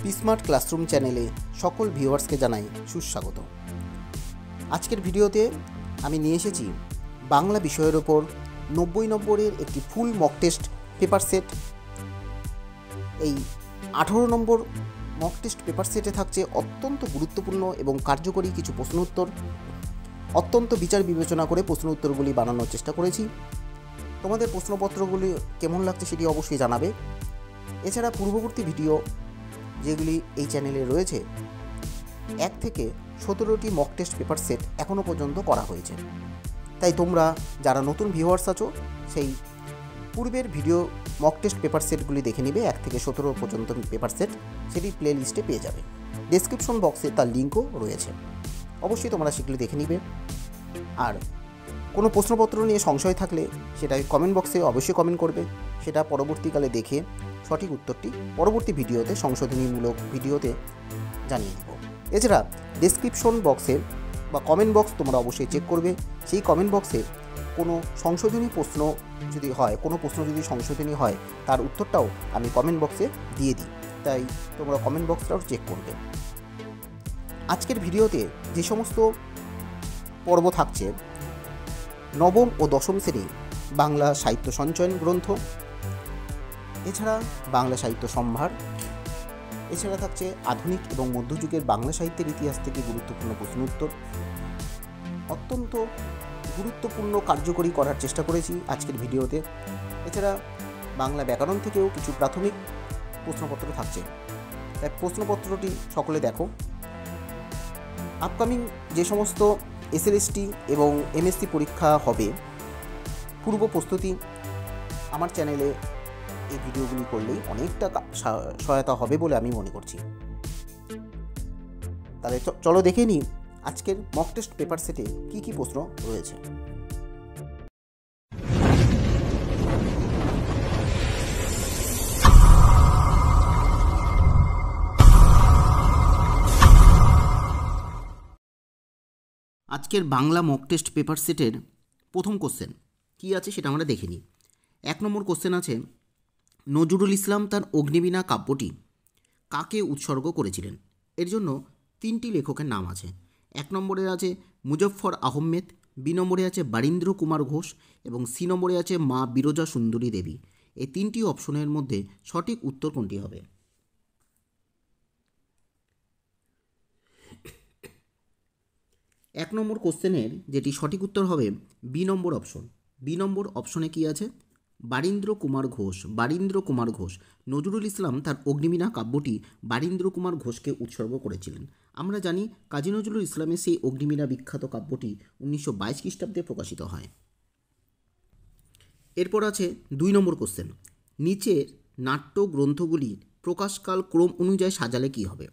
Smart classroom চ্যানেলে সকল ভিউয়ার্সকে জানাই সুস্বাগত। আজকের ভিডিওতে আমি নিয়ে এসেছি বাংলা বিষয়ের ওপর 90 নম্বরের একটি full mock test paper set. এই 18 নম্বর মক টেস্ট পেপার সেটে থাকছে অত্যন্ত গুরুত্বপূর্ণ এবং কার্যকরী কিছু প্রশ্ন উত্তর। অত্যন্ত বিচার বিবেচনা করে প্রশ্ন উত্তরগুলি বানানোর চেষ্টা করেছি। তোমাদের প্রশ্নপত্রগুলি কেমন লাগছে সেটি অবশ্যই জানাবে। এছাড়া পূর্ববর্তী ভিডিও যেগুলি এই চ্যানেলে রয়েছে 1 থেকে 17টি মক টেস্ট পেপার সেট এখনও পর্যন্ত করা হয়েছে। তাই তোমরা যারা নতুন ভিউয়ার্স আছো সেই পূর্বের ভিডিও মক টেস্ট পেপার সেটগুলি দেখে নিবে। 1 থেকে 17 পর্যন্ত পেপার সেট সেটি প্লে লিস্টে পেয়ে যাবে। ডেসক্রিপশন বক্সে তার লিঙ্কও রয়েছে, অবশ্যই তোমরা সেগুলি দেখে নিবে। আর কোনো প্রশ্নপত্র নিয়ে সংশয় থাকলে সেটা কমেন্ট বক্সে অবশ্যই কমেন্ট করবে, সেটা পরবর্তীকালে দেখে সঠিক উত্তরটি পরবর্তী ভিডিওতে সংশোধনীমূলক ভিডিওতে জানিয়ে দেব। এছাড়া ডেসক্রিপশন বক্সে বা কমেন্ট বক্স তোমরা অবশ্যই চেক করবে। সেই কমেন্ট বক্সে কোনো সংশোধনী প্রশ্ন যদি হয়, কোনো প্রশ্ন যদি সংশোধনী হয় তার উত্তরটাও আমি কমেন্ট বক্সে দিয়ে দিই, তাই তোমরা কমেন্ট বক্সটাও চেক করবে। আজকের ভিডিওতে যে সমস্ত পর্ব থাকছে, নবম ও দশম শ্রেণী বাংলা সাহিত্য সঞ্চয়ন গ্রন্থ, এছাড়া বাংলা সাহিত্য সম্ভার, এছাড়া থাকছে আধুনিক এবং মধ্যযুগের বাংলা সাহিত্যের ইতিহাস থেকে গুরুত্বপূর্ণ প্রশ্ন উত্তর। অত্যন্ত গুরুত্বপূর্ণ কার্যকরী করার চেষ্টা করেছি আজকের ভিডিওতে। এছাড়া বাংলা ব্যাকরণ থেকেও কিছু প্রাথমিক প্রশ্নপত্র থাকছে, তাই প্রশ্নপত্রটি সকলে দেখো। আপকামিং যে সমস্ত এসএলএসটি এবং এমএসসি পরীক্ষা হবে, পূর্ব প্রস্তুতি আমার চ্যানেলে এই ভিডিওগুলি করলেই অনেকটা সহায়তা হবে বলে আমি মনে করছি। তাহলে চলো দেখে নিই আজকের মক টেস্ট পেপার সেটে কী কী প্রশ্ন রয়েছে। আজকের বাংলা মক টেস্ট পেপার সেটের প্রথম কোশ্চেন কী আছে সেটা আমরা দেখে নিই। 1 নম্বর কোশ্চেন আছে, নজরুল ইসলাম তার অগ্নিবীণা কাব্যটি কাকে উৎসর্গ করেছিলেন? এর জন্য 3টি লেখকের নাম আছে। 1 নম্বরে আছে মুজফ্ফর আহমেদ, বি নম্বরে আছে বারীন্দ্র কুমার ঘোষ এবং সি নম্বরে আছে মা বিরজা সুন্দরী দেবী। এই 3টি অপশনের মধ্যে সঠিক উত্তর কোনটি হবে? এক নম্বর কোশ্চেনের যেটি সঠিক উত্তর হবে বি নম্বর অপশন। বি নম্বর অপশনে কি আছে? বারীন্দ্র কুমার ঘোষ। বারীন্দ্র কুমার ঘোষ। নজরুল ইসলাম তার অগ্নিবীণা কাব্যটি বারীন্দ্র কুমার ঘোষকে উৎসর্গ করেছিলেন। আমরা জানি কাজী নজরুল ইসলামের সেই অগ্নিবীণা বিখ্যাত কাব্যটি 1922 খ্রিস্টাব্দে প্রকাশিত হয়। এরপর আছে 2 নম্বর কোশ্চেন, নিচের নাট্য গ্রন্থগুলির প্রকাশকাল ক্রম অনুযায়ী সাজালে কি হবে?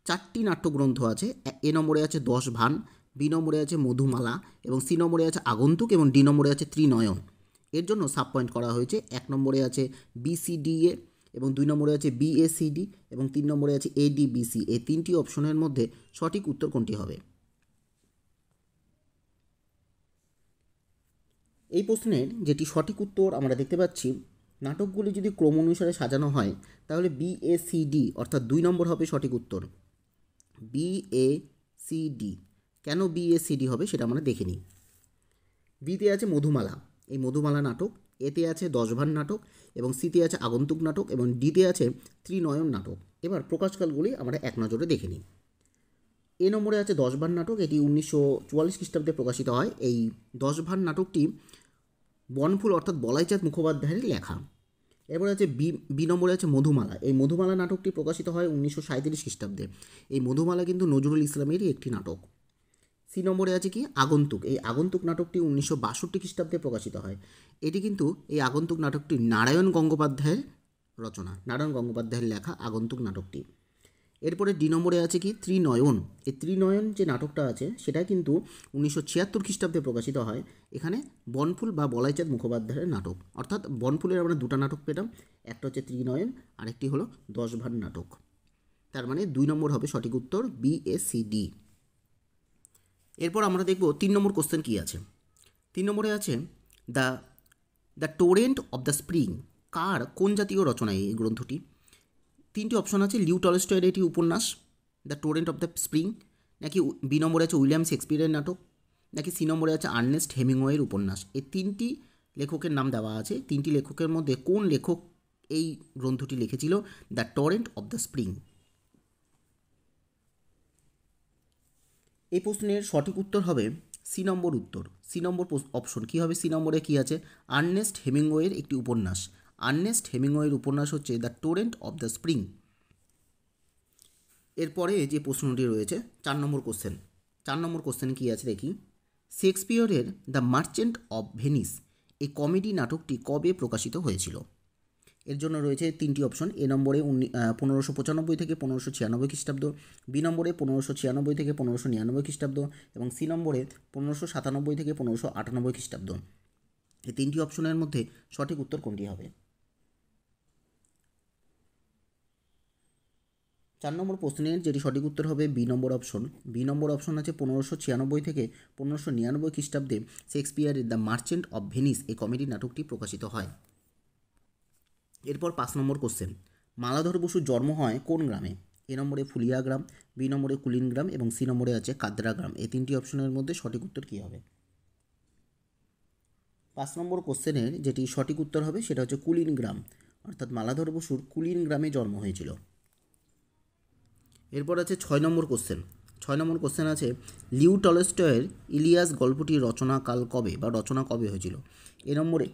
4টি নাট্যগ্রন্থ আছে। এ নম্বরে আছে 10 ভান, বি নম্বরে আছে মধুমালা এবং সি নম্বরে আছে আগন্তুক এবং ডি নম্বরে আছে ত্রিনয়ন। এর জন্য সাব পয়েন্ট করা হয়েছে। 1 নম্বরে আছে বিসিডিএ এবং 2 নম্বরে আছে বিএসিডি এবং 3 নম্বরে আছে এডিবিসি। এই 3টি অপশনের মধ্যে সঠিক উত্তর কোনটি হবে? এই প্রশ্নের যেটি সঠিক উত্তর আমরা দেখতে পাচ্ছি, নাটকগুলি যদি ক্রম অনুসারে সাজানো হয় তাহলে বিএসিডি অর্থাৎ 2 নম্বর হবে সঠিক উত্তর। বিএসিডি। কেন বিএসিডি হবে সেটা আমরা দেখে নিই। বিতে আছে মধুমালা, এই মধুমালা নাটক, এতে আছে 10 ভান নাটক এবং সিতে আছে আগন্তুক নাটক এবং ডিতে আছে ত্রিনয়ন নাটক। এবার প্রকাশকালগুলি আমরা এক নজরে দেখে নিই। এ নম্বরে আছে 10 ভান নাটক, এটি 1944 খ্রিস্টাব্দে প্রকাশিত হয়। এই 10 ভান নাটকটি বনফুল অর্থাৎ বলাইচাঁদ মুখোপাধ্যায়ের লেখা। এরপর আছে বি নম্বরে আছে মধুমালা। এই মধুমালা নাটকটি প্রকাশিত হয় 1937 খ্রিস্টাব্দে। এই মধুমালা কিন্তু নজরুল ইসলামেরই একটি নাটক। সি নম্বরে আছে কি? আগন্তুক। এই আগন্তুক নাটকটি 1962 খ্রিস্টাব্দে প্রকাশিত হয়। এটি কিন্তু এই আগন্তুক নাটকটি নারায়ণ গঙ্গোপাধ্যায়ের রচনা, নারায়ণ গঙ্গোপাধ্যায়ের লেখা আগন্তুক নাটকটি। এরপরে ডি নম্বরে আছে কি? ত্রিনয়ন। এই ত্রিনয়ন যে নাটকটা আছে সেটা কিন্তু 1976 খ্রিস্টাব্দে প্রকাশিত হয়। এখানে বনফুল বা বলাইচাঁদ মুখোপাধ্যায়ের নাটক, অর্থাৎ বনফুলের আমরা 2টা নাটক পেলাম, একটা হচ্ছে ত্রিনয়ন, আরেকটি হলো 10 ভান নাটক। তার মানে 2 নম্বর হবে সঠিক উত্তর, বিএসিডি। এরপর আমরা দেখব 3 নম্বর কোশ্চেন কী আছে। 3 নম্বরে আছে the torrent of the spring কার, কোন জাতীয় রচনা এই গ্রন্থটি? তিনটি অপশন আছে, লিউ টলস্টয়ের এটি উপন্যাস the torrent of the spring, নাকি বি নম্বরে আছে উইলিয়াম শেক্সপিয়ারের নাটক, নাকি সি নম্বরে আছে আর্নেস্ট হেমিংওয়ের উপন্যাস। এই তিনটি লেখকের নাম দেওয়া আছে। তিনটি লেখকের মধ্যে কোন লেখক এই গ্রন্থটি লিখেছিল, the torrent of the spring? এই প্রশ্নের সঠিক উত্তর হবে সি নম্বর উত্তর। সি নম্বর অপশন কী হবে? সি নম্বরে কী আছে? আর্নেস্ট হেমিংওয়ের একটি উপন্যাস। আর্নেস্ট হেমিংওয়ের উপন্যাস হচ্ছে the torrent of the spring. এরপরে যে প্রশ্নটি রয়েছে 4 নম্বর কোশ্চেন। 4 নম্বর কোশ্চেন কী আছে দেখি। শেক্সপিয়রের দ্য মার্চেন্ট অফ ভেনিস এই কমেডি নাটকটি কবে প্রকাশিত হয়েছিল? এর জন্য রয়েছে তিনটি অপশন। এ নম্বরে 1595 থেকে 1596 খ্রিস্টাব্দ, বি নম্বরে 1596 থেকে 1599 খ্রিস্টাব্দ এবং সি নম্বরে 1597 থেকে 1598 খ্রিস্টাব্দ। এই তিনটি অপশনের মধ্যে সঠিক উত্তর কোনটি হবে? 4 নম্বর প্রশ্নের যেটি সঠিক উত্তর হবে বি নম্বর অপশন। বি নম্বর অপশন আছে 1596 থেকে 1599 খ্রিস্টাব্দে শেক্সপিয়ারের দ্য মার্চেন্ট অফ ভেনিস এই কমেডি নাটকটি প্রকাশিত হয়। এরপর 5 নম্বর কোশ্চেন। মালাধর বসুর জন্ম হয় কোন গ্রামে? এ নম্বরে ফুলিয়া গ্রাম, বি নম্বরে কুলিন গ্রাম এবং সি নম্বরে আছে কাদরা গ্রাম। এই তিনটি অপশনের মধ্যে সঠিক উত্তর কী হবে? 5 নম্বর কোশ্চেনের যেটি সঠিক উত্তর হবে সেটা হচ্ছে কুলিন গ্রাম, অর্থাৎ মালাধর বসুর কুলিন গ্রামে জন্ম হয়েছিল। এরপর আছে 6 নম্বর কোশ্চেন। 6 নম্বর কোশ্চেন আছে লিউ টলস্টয়ের ইলিয়াস গল্পটি রচনাকাল কবে বা রচনা কবে হয়েছিল? এ নম্বরে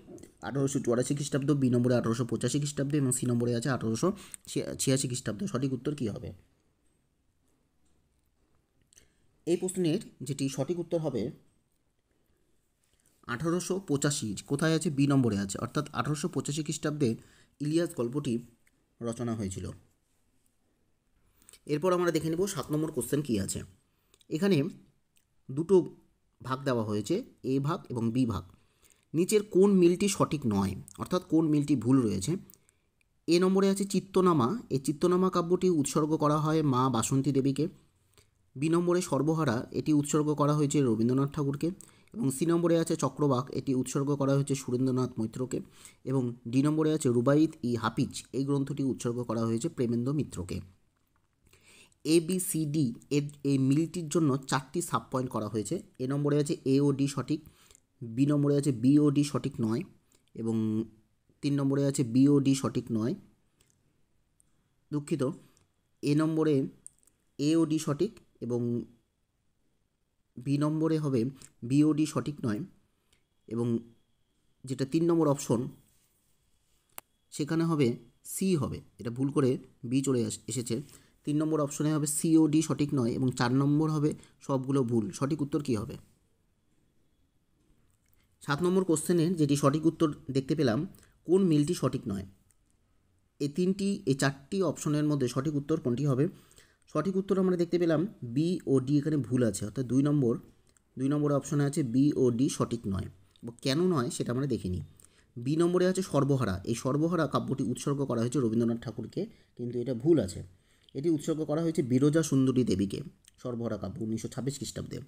1884 খ্রিস্টাব্দ, বি নম্বরে 1885 খ্রিস্টাব্দ এবং সি নম্বরে আছে 1886 খ্রিস্টাব্দ। সঠিক উত্তর কী হবে? এই প্রশ্নের যেটি সঠিক উত্তর হবে 1885। কোথায় আছে? বি নম্বরে আছে, অর্থাৎ 1885 খ্রিস্টাব্দে ইলিয়াস গল্পটি রচনা হয়েছিল। এরপর আমরা দেখে নেব 7 নম্বর কোশ্চেন কী আছে। এখানে দুটো ভাগ দেওয়া হয়েছে, এ ভাগ এবং বি ভাগ। নিচের কোন মিলটি সঠিক নয়, অর্থাৎ কোন মিলটি ভুল রয়েছে? এ নম্বরে আছে চিত্তনামা। এই চিত্তনামা কাব্যটি উৎসর্গ করা হয় মা বাসন্তী দেবীকে। বি নম্বরে সর্বহারা, এটি উৎসর্গ করা হয়েছে রবীন্দ্রনাথ ঠাকুরকে এবং সি নম্বরে আছে চক্রবাক, এটি উৎসর্গ করা হয়েছে সুরেন্দ্রনাথ মৈত্রকে এবং ডি নম্বরে আছে রুবাইত ই হাফিজ, এই গ্রন্থটি উৎসর্গ করা হয়েছে Premendra মিত্রকে। A B C D এর এই মিলটির জন্য 4টি সাব পয়েন্ট করা হয়েছে। এ নম্বরে আছে এ ও ডি সঠিক, বি নম্বরে আছে বি ও ডি সঠিক নয় এবং 3 নম্বরে আছে বি ও ডি সঠিক নয়। দুঃখিত, এ নম্বরে এ ও ডি সঠিক এবং বি নম্বরে হবে বি ও ডি সঠিক নয় এবং যেটা 3 নম্বর অপশন সেখানে হবে সি হবে, এটা ভুল করে বি চলে এসেছে। 3 নম্বর অপশনে হবে সি ও ডি সঠিক নয় এবং 4 নম্বর হবে সবগুলো ভুল। সঠিক উত্তর কী হবে? 7 নম্বর কোশ্চেনের যেটি সঠিক উত্তর দেখতে পেলাম কোন মিলটি সঠিক নয়। এই 4টি অপশনের মধ্যে সঠিক উত্তর কোনটি হবে? সঠিক উত্তর আমরা দেখতে পেলাম বি ও ডি এখানে ভুল আছে, অর্থাৎ 2 নম্বর অপশনে আছে বি ও ডি সঠিক নয়। কেন নয় সেটা আমরা দেখিনি। বি নম্বরে আছে সর্বহারা। এই সর্বহারা কাব্যটি উৎসর্গ করা হয়েছে রবীন্দ্রনাথ ঠাকুরকে, কিন্তু এটা ভুল আছে। এটি উৎসর্গ করা হয়েছে বিরজা সুন্দরী দেবীকে, সর্বহারা কাব্য 1926 খ্রিস্টাব্দে।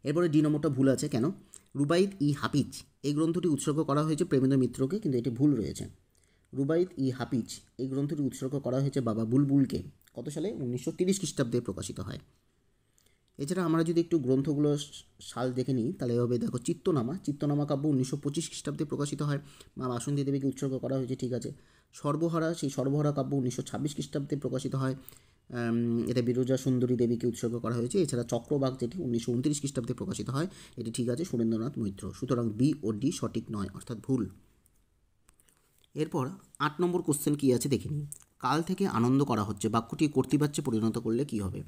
এরপরে ডি নম্বরটা ভুল আছে। কেন? রুবাইত ই হাফিজ এই গ্রন্থটি উৎসর্গ করা হয়েছে প্রেমেন্দ্র মিত্রকে, কিন্তু এটি ভুল রয়েছে। রুবাইত ই হাফিজ এই গ্রন্থটি উৎসর্গ করা হয়েছে বাবা বুলবুলকে। কত সালে? 1930 খ্রিস্টাব্দে প্রকাশিত হয়। এছাড়া আমরা যদি একটু গ্রন্থগুলো সাল দেখে নিই তাহলে হবে, দেখো চিত্তনামা কাব্য 1925 খ্রিস্টাব্দে প্রকাশিত হয়, মা বাসন্তী দেবীকে উৎসর্গ করা হয়েছে, ঠিক আছে। সর্বহারা কাব্য 1926 খ্রিস্টাব্দে প্রকাশিত হয়, এটা বিরজা সুন্দরী দেবীকে উৎসর্গ করা হয়েছে। এছাড়া চক্রবাক যেটি 1929 খ্রিস্টাব্দে প্রকাশিত হয়, এটি ঠিক আছে সুরেন্দ্রনাথ মৈত্র। সুতরাং বি ও ডি সঠিক নয়, অর্থাৎ ভুল। এরপর 8 নম্বর কোশ্চেন কী আছে দেখে নিই। কাল থেকে আনন্দ করা হচ্ছে বাক্যটি কর্তৃবাচ্যে পরিণত করলে কী হবে?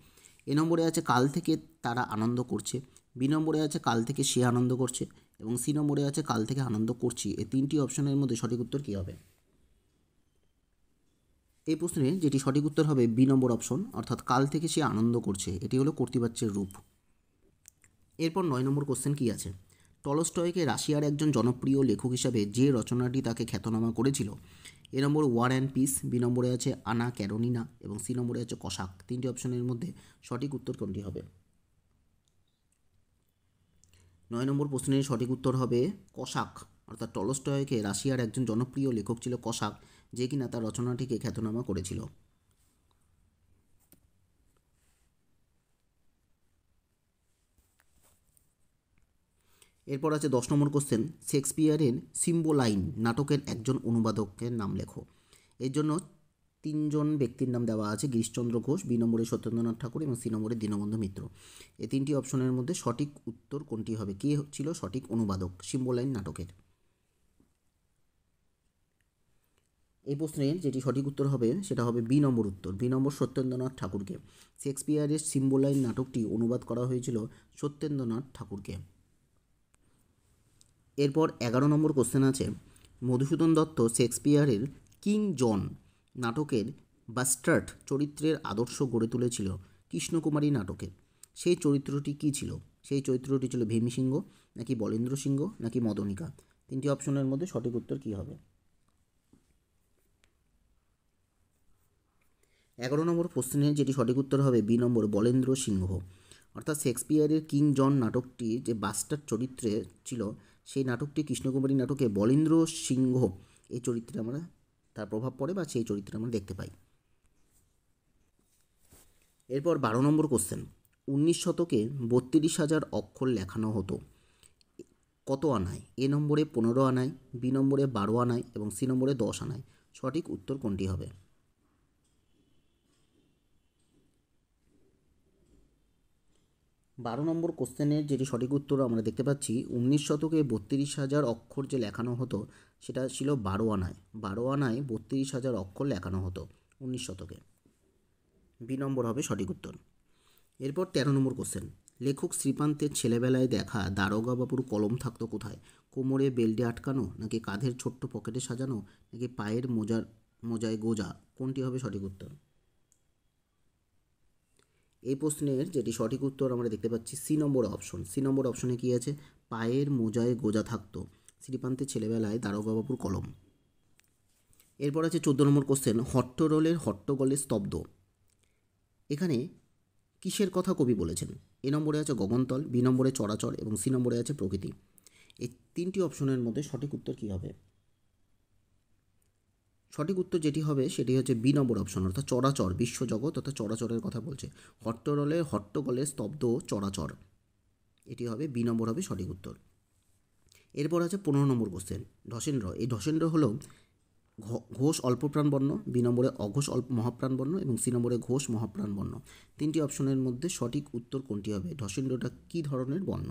এ নম্বরে আছে কাল থেকে তারা আনন্দ করছে, বি নম্বরে আছে কাল থেকে সে আনন্দ করছে এবং সি নম্বরে আছে কাল থেকে আনন্দ করছি। এই 3টি অপশনের মধ্যে সঠিক উত্তর কী হবে? এই প্রশ্নে যেটি সঠিক উত্তর হবে বি নম্বর অপশন, অর্থাৎ কাল থেকে সে আনন্দ করছে, এটি হলো কর্তৃবাচ্যের রূপ। এরপর 9 নম্বর কোশ্চেন কী আছে। টলস্টয়কে রাশিয়ার একজন জনপ্রিয় লেখক হিসাবে যে রচনাটি তাকে খ্যাতনামা করেছিল, এ নম্বর ওয়ার অ্যান্ড পিস, বি নম্বরে আছে আনা ক্যারোনিনা এবং সি নম্বরে আছে কসাক। 3টি অপশনের মধ্যে সঠিক উত্তর কোনটি হবে? 9 নম্বর প্রশ্নের সঠিক উত্তর হবে কসাক, অর্থাৎ টলস্টয়কে রাশিয়ার একজন জনপ্রিয় লেখক ছিল কসাক, যে কিনা তার রচনাটিকে খ্যাতনামা করেছিল। এরপর আছে 10 নম্বর কোশ্চেন, শেক্সপিয়ারের সিম্বোলাইন নাটকের একজন অনুবাদকের নাম লেখো। এর জন্য 3জন ব্যক্তির নাম দেওয়া আছে, গিরিশচন্দ্র ঘোষ, বি নম্বরে সত্যেন্দ্রনাথ ঠাকুর এবং সি নম্বরে দীনবন্ধু মিত্র। এই 3টি অপশনের মধ্যে সঠিক উত্তর কোনটি হবে? কে ছিল সঠিক অনুবাদক সিম্বোলাইন নাটকের? এই প্রশ্নের যেটি সঠিক উত্তর হবে সেটা হবে বি নম্বর উত্তর, বি নম্বর সত্যেন্দ্রনাথ ঠাকুরকে। শেক্সপিয়ারের সিম্বোলাইন নাটকটি অনুবাদ করা হয়েছিল সত্যেন্দ্রনাথ ঠাকুরকে। এরপর 11 নম্বর কোশ্চেন আছে, মধুসূদন দত্ত শেক্সপিয়ারের কিং জন নাটকের বাস্টার্ড চরিত্রের আদর্শ গড়ে তুলেছিল কৃষ্ণকুমারী নাটকে। সেই চরিত্রটি কী ছিল? সেই চরিত্রটি ছিল ভীম সিংহ, নাকি বলেন্দ্র সিংহ, নাকি মদনিকা? 3টি অপশনের মধ্যে সঠিক উত্তর কী হবে? 11 নম্বর প্রশ্নের যেটি সঠিক উত্তর হবে বি নম্বর বলেন্দ্র সিংহ। অর্থাৎ শেক্সপিয়ারের কিং জন নাটকটি যে বাস্টার্ড চরিত্রে ছিল, সেই নাটকটি কৃষ্ণকুমারী নাটকে বলেন্দ্র সিংহ এই চরিত্রে আমরা তার প্রভাব পড়ে বা সেই চরিত্রে আমরা দেখতে পাই। এরপর 12 নম্বর কোশ্চেন, 19 শতকে 32,000 অক্ষর লেখানো হতো কত আনায়? এ নম্বরে 15 আনায়, বি নম্বরে 12 আনায় এবং সি নম্বরে 10 আনায়। সঠিক উত্তর কোনটি হবে? 12 নম্বর কোশ্চেনের যেটি সঠিক উত্তর আমরা দেখতে পাচ্ছি, 19 শতকে 32,000 অক্ষর যে লেখানো হতো সেটা ছিল 12 আনায়। 12 আনায় 32,000 অক্ষর লেখানো হতো 19 শতকে। বি নম্বর হবে সঠিক উত্তর। এরপর 13 নম্বর কোশ্চেন, লেখক শ্রীকান্তের ছেলেবেলায় দেখা দারোগা বাবুর কলম থাকতো কোথায়? কোমরে বেল্টে আটকানো, নাকি কাঁধের ছোট্ট পকেটে সাজানো, নাকি পায়ের মোজায় গোজা? কোনটি হবে সঠিক উত্তর? এই প্রশ্নের যেটি সঠিক উত্তর আমরা দেখতে পাচ্ছি সি নম্বর অপশন। সি নম্বর অপশনে কী আছে? পায়ের মোজায় গোজা থাকতো শ্রীকান্তের ছেলেবেলায় দারোগা বাবুর কলম। এরপর আছে 14 নম্বর কোশ্চেন, হট্টরোলের হট্টগোলে স্তব্ধ। এখানে কিসের কথা কবি বলেছেন? এ নম্বরে আছে গগনতল, বি নম্বরে চরাচর এবং সি নম্বরে আছে প্রকৃতি। এই 3টি অপশনের মধ্যে সঠিক উত্তর কী হবে? সঠিক উত্তর যেটি হবে সেটি হচ্ছে বি নম্বর অপশন, অর্থাৎ চরাচর, বিশ্বজগৎ অর্থাৎ চরাচরের কথা বলছে। হট্টরোলের হট্টগোলে স্তব্ধ চরাচর, এটি হবে বি নম্বর হবে সঠিক উত্তর। এরপর আছে 15 নম্বর কোশ্চেন, ঢসেন্দ্র। এই ঢসেন্দ্র হলো ঘোষ অল্পপ্রাণ বর্ণ, বি নম্বরে অঘোষ মহাপ্রাণ বর্ণ এবং সি নম্বরে ঘোষ মহাপ্রাণ বর্ণ। 3টি অপশনের মধ্যে সঠিক উত্তর কোনটি হবে? ঢসেন্দ্রটা কী ধরনের বর্ণ?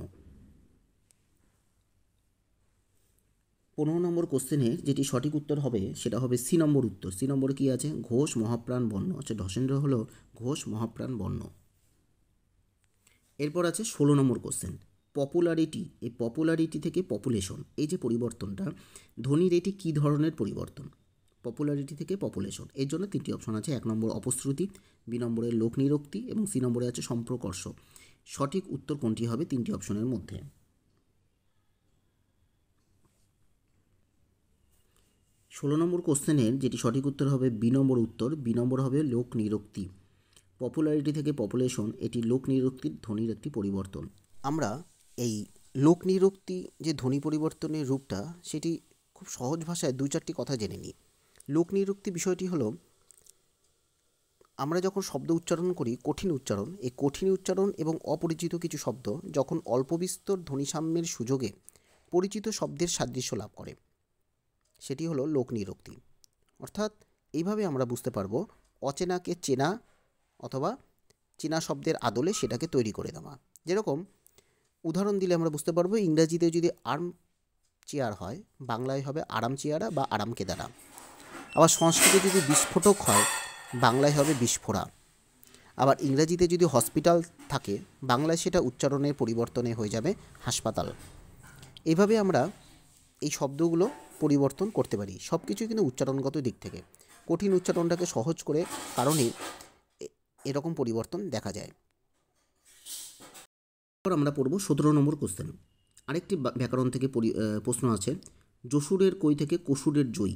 15 নম্বর কোশ্চেনের যেটি সঠিক উত্তর হবে সেটা হবে সি নম্বর উত্তর। সি নম্বরে কী আছে? ঘোষ মহাপ্রাণ বর্ণ, হচ্ছে ঢসেন্দ্র হলো ঘোষ মহাপ্রাণ বর্ণ। এরপর আছে 16 নম্বর কোশ্চেন, পপুলারিটি। এই পপুলারিটি থেকে পপুলেশন, এই যে পরিবর্তনটা, ধ্বনির এটি কী ধরনের পরিবর্তন? পপুলারিটি থেকে পপুলেশন, এর জন্য 3টি অপশন আছে। 1 নম্বর অপশ্রুতি, বি নম্বরে লোকনিরোক্তি এবং সি নম্বরে আছে সম্প্রকর্ষ। সঠিক উত্তর কোনটি হবে 3টি অপশনের মধ্যে? 16 নম্বর কোশ্চেনের যেটি সঠিক উত্তর হবে বি নম্বর উত্তর, বি নম্বর হবে লোকনিরোক্তি। পপুলারিটি থেকে পপুলেশন, এটি লোকনিরোক্তির ধ্বনির একটি পরিবর্তন। আমরা এই লোকনিরোক্তি যে ধ্বনি পরিবর্তনের রূপটা, সেটি খুব সহজ ভাষায় 2-4টি কথা জেনে নিই। লোকনিরোক্তি বিষয়টি হলো, আমরা যখন শব্দ উচ্চারণ করি কঠিন উচ্চারণ, এই কঠিন উচ্চারণ এবং অপরিচিত কিছু শব্দ যখন অল্প বিস্তর ধ্বনিসাম্যের সুযোগে পরিচিত শব্দের সাদৃশ্য লাভ করে, সেটি হলো লোকনিরোক্তি। অর্থাৎ এইভাবে আমরা বুঝতে পারবো অচেনাকে চেনা অথবা চেনা শব্দের আদলে সেটাকে তৈরি করে দেওয়া। যেরকম উদাহরণ দিলে আমরা বুঝতে পারবো, ইংরাজিতে যদি আর্ম চেয়ার হয়, বাংলায় হবে আরাম চেয়ারা বা আরাম কেদারা। আবার সংস্কৃতে যদি বিস্ফোটক হয়, বাংলায় হবে বিস্ফোরা। আবার ইংরাজিতে যদি হসপিটাল থাকে, বাংলায় সেটা উচ্চারণের পরিবর্তনে হয়ে যাবে হাসপাতাল। এইভাবে আমরা এই শব্দগুলো পরিবর্তন করতে পারি। সব কিছুই কিন্তু উচ্চারণগত দিক থেকে, কঠিন উচ্চারণটাকে সহজ করে কারণে এরকম পরিবর্তন দেখা যায়। এরপর আমরা পড়ব 17 নম্বর কোশ্চেন। আরেকটি ব্যাকরণ থেকে প্রশ্ন আছে, যশুরের কই থেকে কসুরের জই।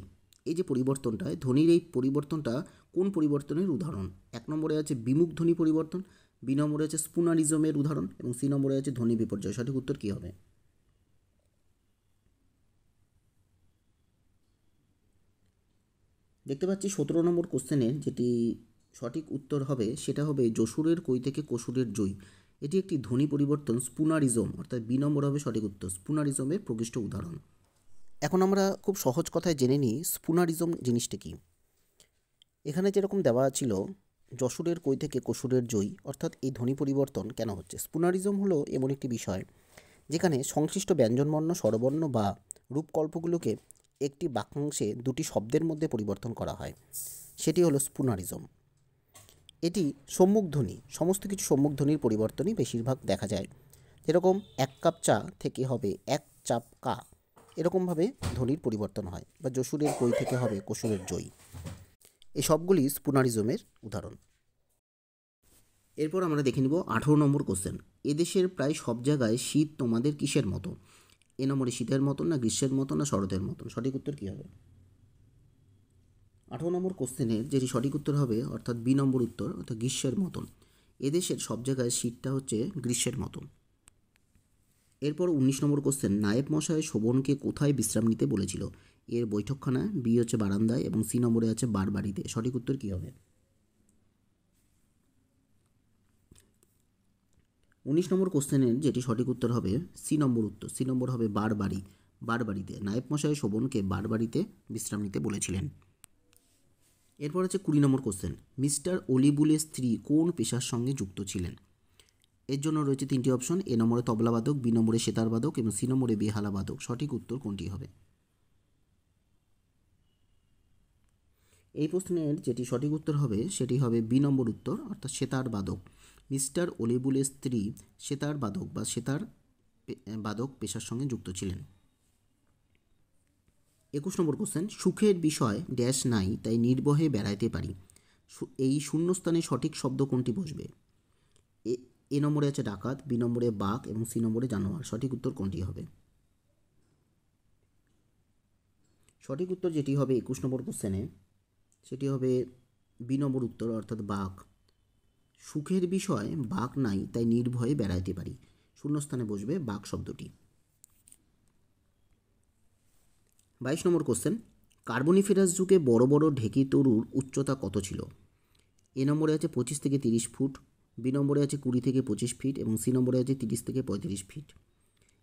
এই যে পরিবর্তনটা, ধ্বনির এই পরিবর্তনটা কোন পরিবর্তনের উদাহরণ? 1 নম্বরে আছে বিমুখ ধ্বনি পরিবর্তন, বি নম্বরে আছে স্পুনারিজমের উদাহরণ এবং সি নম্বরে আছে ধ্বনি বিপর্যয়। সঠিক উত্তর কী হবে? দেখতে পাচ্ছি 17 নম্বর কোশ্চেনের যেটি সঠিক উত্তর হবে সেটা হবে যশোরের কই থেকে কসুরের জই। এটি একটি ধ্বনি পরিবর্তন স্পুনারিজম, অর্থাৎ বি নম্বর হবে সঠিক উত্তর। স্পুনারিজমের প্রকৃষ্ট উদাহরণ। এখন আমরা খুব সহজ কথায় জেনে নিই স্পুনারিজম জিনিসটা কী। এখানে যেরকম দেওয়া ছিল যশোরের কই থেকে কসুরের জই, অর্থাৎ এই ধ্বনি পরিবর্তন কেন হচ্ছে। স্পুনারিজম হলো এমন একটি বিষয় যেখানে সংশ্লিষ্ট ব্যঞ্জনবর্ণ, স্বরবর্ণ বা রূপকল্পগুলোকে একটি বাক্যাংশে দুটি শব্দের মধ্যে পরিবর্তন করা হয়, সেটি হলো স্পুনারিজম। এটি সম্মুখধ্বনি, সমস্ত কিছু সম্মুখধ্বনির পরিবর্তনই বেশিরভাগ দেখা যায়। যেরকম এক কাপ চা থেকে হবে এক চাপ কা, এরকমভাবে ধ্বনির পরিবর্তন হয়। বা যশোরের কই থেকে হবে কসুরের জই। এই সবগুলি স্পুনারিজমের উদাহরণ। এরপর আমরা দেখে নিব 18 নম্বর কোশ্চেন। এদেশের প্রায় সব জায়গায় শীত তোমাদের কিসের মতো? এ নম্বরে শীতের মতন, না গ্রীষ্মের মতন, না শরতের মতন? সঠিক উত্তর কী হবে? 18 নম্বর কোশ্চেনের যেটি সঠিক উত্তর হবে, অর্থাৎ বি নম্বর উত্তর, অর্থাৎ গ্রীষ্মের মতন। এদেশের সব জায়গায় শীতটা হচ্ছে গ্রীষ্মের মতন। এরপর 19 নম্বর কোশ্চেন। নায়েব মশাই শোভনকে কোথায় বিশ্রাম নিতে বলেছিল? এর বৈঠকখানা, বি হচ্ছে বারান্দায়, এবং সি নম্বরে আছে বারবাড়িতে। সঠিক উত্তর কী হবে? 19 নম্বর কোশ্চেনের যেটি সঠিক উত্তর হবে সি নম্বর উত্তর। সি নম্বর হবে বারবাড়ি, বারবাড়িতে। নায়েব মশাই শোভনকে বারবাড়িতে বিশ্রাম নিতে বলেছিলেন। এরপর আছে 20 নম্বর কোশ্চেন। মিস্টার অলিবুলের স্ত্রী কোন পেশার সঙ্গে যুক্ত ছিলেন? এর জন্য রয়েছে 3টি অপশন। এ নম্বরে তবলাবাদক, বি নম্বরে সেতারবাদক এবং সি নম্বরে বেহালাবাদক। সঠিক উত্তর কোনটি হবে? এই প্রশ্নের যেটি সঠিক উত্তর হবে সেটি হবে বি নম্বর উত্তর, অর্থাৎ সেতারবাদক। মিস্টার অলিবুলের স্ত্রী সেতারবাদক বা সেতার বাদক পেশার সঙ্গে যুক্ত ছিলেন। 21 নম্বর কোশ্চেন। সুখের বিষয় ড্যাশ নাই তাই নির্ভয়ে বেড়াইতে পারি। এই শূন্যস্থানে সঠিক শব্দ কোনটি বসবে? এ নম্বরে আছে ডাকাত, বি নম্বরে বাঘ এবং সি নম্বরে জানোয়ার। সঠিক উত্তর কোনটি হবে? সঠিক উত্তর যেটি হবে 21 নম্বর কোশ্চেনে সেটি হবে বি নম্বর উত্তর, অর্থাৎ বাঘ। সুখের বিষয় বাঘ নাই তাই নির্ভয়ে বেড়াইতে পারি, শূন্যস্থানে বসবে বাঘ শব্দটি। 22 নম্বর কোশ্চেন। কার্বনিফেরাস যুগে বড় বড় ঢেকি তরুর উচ্চতা কত ছিল? এ নম্বরে আছে 25 থেকে 30 ফুট, বি নম্বরে আছে 20 থেকে 25 ফিট এবং সি নম্বরে আছে 30 থেকে 35 ফিট।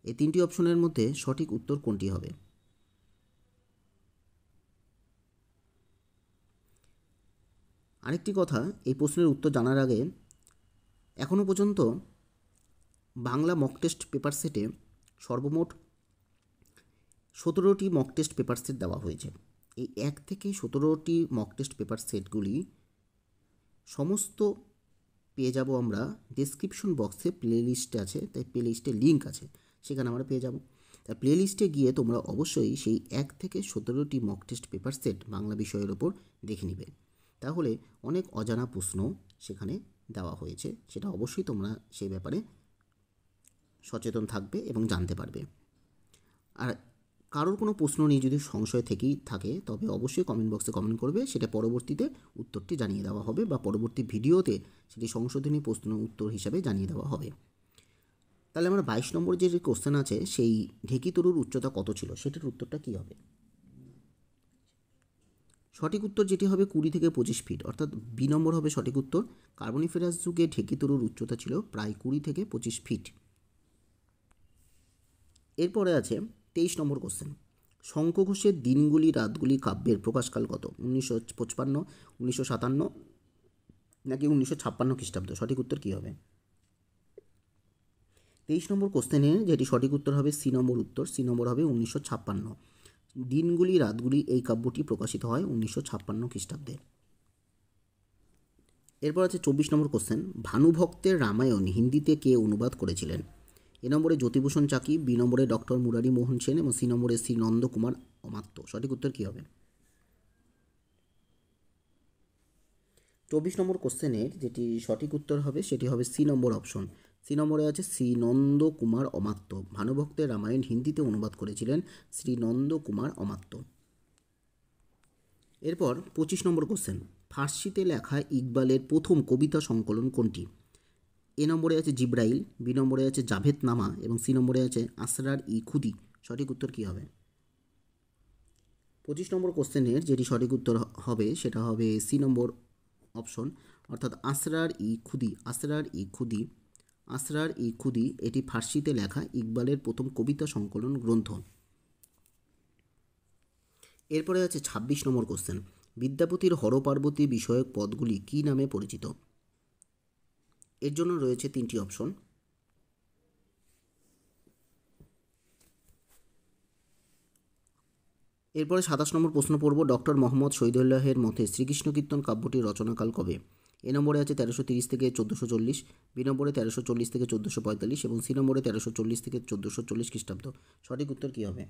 এই 3টি অপশনের মধ্যে সঠিক উত্তর কোনটি হবে? আরেকটি কথা, এই প্রশ্নের উত্তর জানার আগে এখনও পর্যন্ত বাংলা মক টেস্ট পেপার সেটে সর্বমোট 17টি মক টেস্ট পেপার সেট দেওয়া হয়েছে। এই 1 থেকে 17টি মক টেস্ট পেপার সেটগুলি সমস্ত পেয়ে যাব আমরা ডেসক্রিপশন বক্সে, প্লে লিস্টে আছে, তাই প্লে লিস্টে লিঙ্ক আছে, সেখানে আমরা পেয়ে যাব। তাই প্লে লিস্টে গিয়ে তোমরা অবশ্যই সেই 1 থেকে 17টি mock test paper set Bangla বিষয়ের ওপর দেখে নিবে। তাহলে অনেক অজানা প্রশ্ন সেখানে দেওয়া হয়েছে, সেটা অবশ্যই তোমরা সেই ব্যাপারে সচেতন থাকবে এবং জানতে পারবে। আর কারোর কোনো প্রশ্ন নিয়ে যদি সংশয় থেকেই থাকে তবে অবশ্যই কমেন্ট বক্সে কমেন্ট করবে, সেটা পরবর্তীতে উত্তরটি জানিয়ে দেওয়া হবে বা পরবর্তী ভিডিওতে সেটি সংশোধনী প্রশ্ন উত্তর হিসাবে জানিয়ে দেওয়া হবে। তাহলে আমরা 22 নম্বর যে কোশ্চেন আছে, সেই ঢেকি তরুর উচ্চতা কত ছিল, সেটির উত্তরটা কী হবে? সঠিক উত্তর যেটি হবে 20 থেকে 25 ফিট, অর্থাৎ বি নম্বর হবে সঠিক উত্তর। কার্বনিফেরাস যুগে ঢেকি তরুর উচ্চতা ছিল প্রায় 20 থেকে 25 ফিট। এরপরে আছে 23 নম্বর কোশ্চেন। শঙ্খ ঘোষের দিনগুলি রাতগুলি কাব্যের প্রকাশকাল কত? 1955, 1957 নাকি 1956 খ্রিস্টাব্দ? সঠিক উত্তর কী হবে? 23 নম্বর কোশ্চেনে যেটি সঠিক উত্তর হবে সি নম্বর উত্তর। সি নম্বর হবে 1956। দিনগুলি রাতগুলি এই কাব্যটি প্রকাশিত হয় 1956 খ্রিস্টাব্দে। এরপর আছে 24 নম্বর কোশ্চেন। ভানুভক্তের রামায়ণ হিন্দিতে কে অনুবাদ করেছিলেন? এ নম্বরে জ্যোতিভূষণ চাকি, বি নম্বরে ডক্টর মুরারি মোহন সেন এবং সি নম্বরে শ্রী নন্দকুমার অমাত্য। সঠিক উত্তর কী হবে? 24 নম্বর কোশ্চেনের যেটি সঠিক উত্তর হবে সেটি হবে সি নম্বর অপশন। সি নম্বরে আছে শ্রী নন্দকুমার অমাত্য। ভানুভক্তের রামায়ণ হিন্দিতে অনুবাদ করেছিলেন শ্রী নন্দকুমার অমাত্য। এরপর 25 নম্বর কোশ্চেন। ফার্সিতে লেখা ইকবালের প্রথম কবিতা সংকলন কোনটি? এ নম্বরে আছে জিব্রাইল, বি নম্বরে আছে জাভেদনামা এবং সি নম্বরে আছে আসরার ই খুদি। সঠিক উত্তর কী হবে? 25 নম্বর কোশ্চেনের যেটি সঠিক উত্তর হবে সেটা হবে সি নম্বর অপশন, অর্থাৎ আসরার ই খুদি। আসরার ই খুদি এটি ফার্সিতে লেখা ইকবালের প্রথম কবিতা সংকলন গ্রন্থ। এরপরে আছে 26 নম্বর কোশ্চেন, বিদ্যাপতির হরপার্বতী বিষয়ক পদগুলি কী নামে পরিচিত? এর জন্য রয়েছে 3টি অপশন। এরপরে 27 নম্বর প্রশ্ন পড়ব, ডক্টর মোহাম্মদ শহীদুল্লাহের মতে শ্রীকৃষ্ণ কীর্তন কাব্যটির রচনাকাল কবে? এ নম্বরে আছে 1330 থেকে 1440, বি নম্বরে 1340 থেকে 1445 এবং সি নম্বরে 1340 থেকে 1440 খ্রিস্টাব্দ। সঠিক উত্তর কী হবে?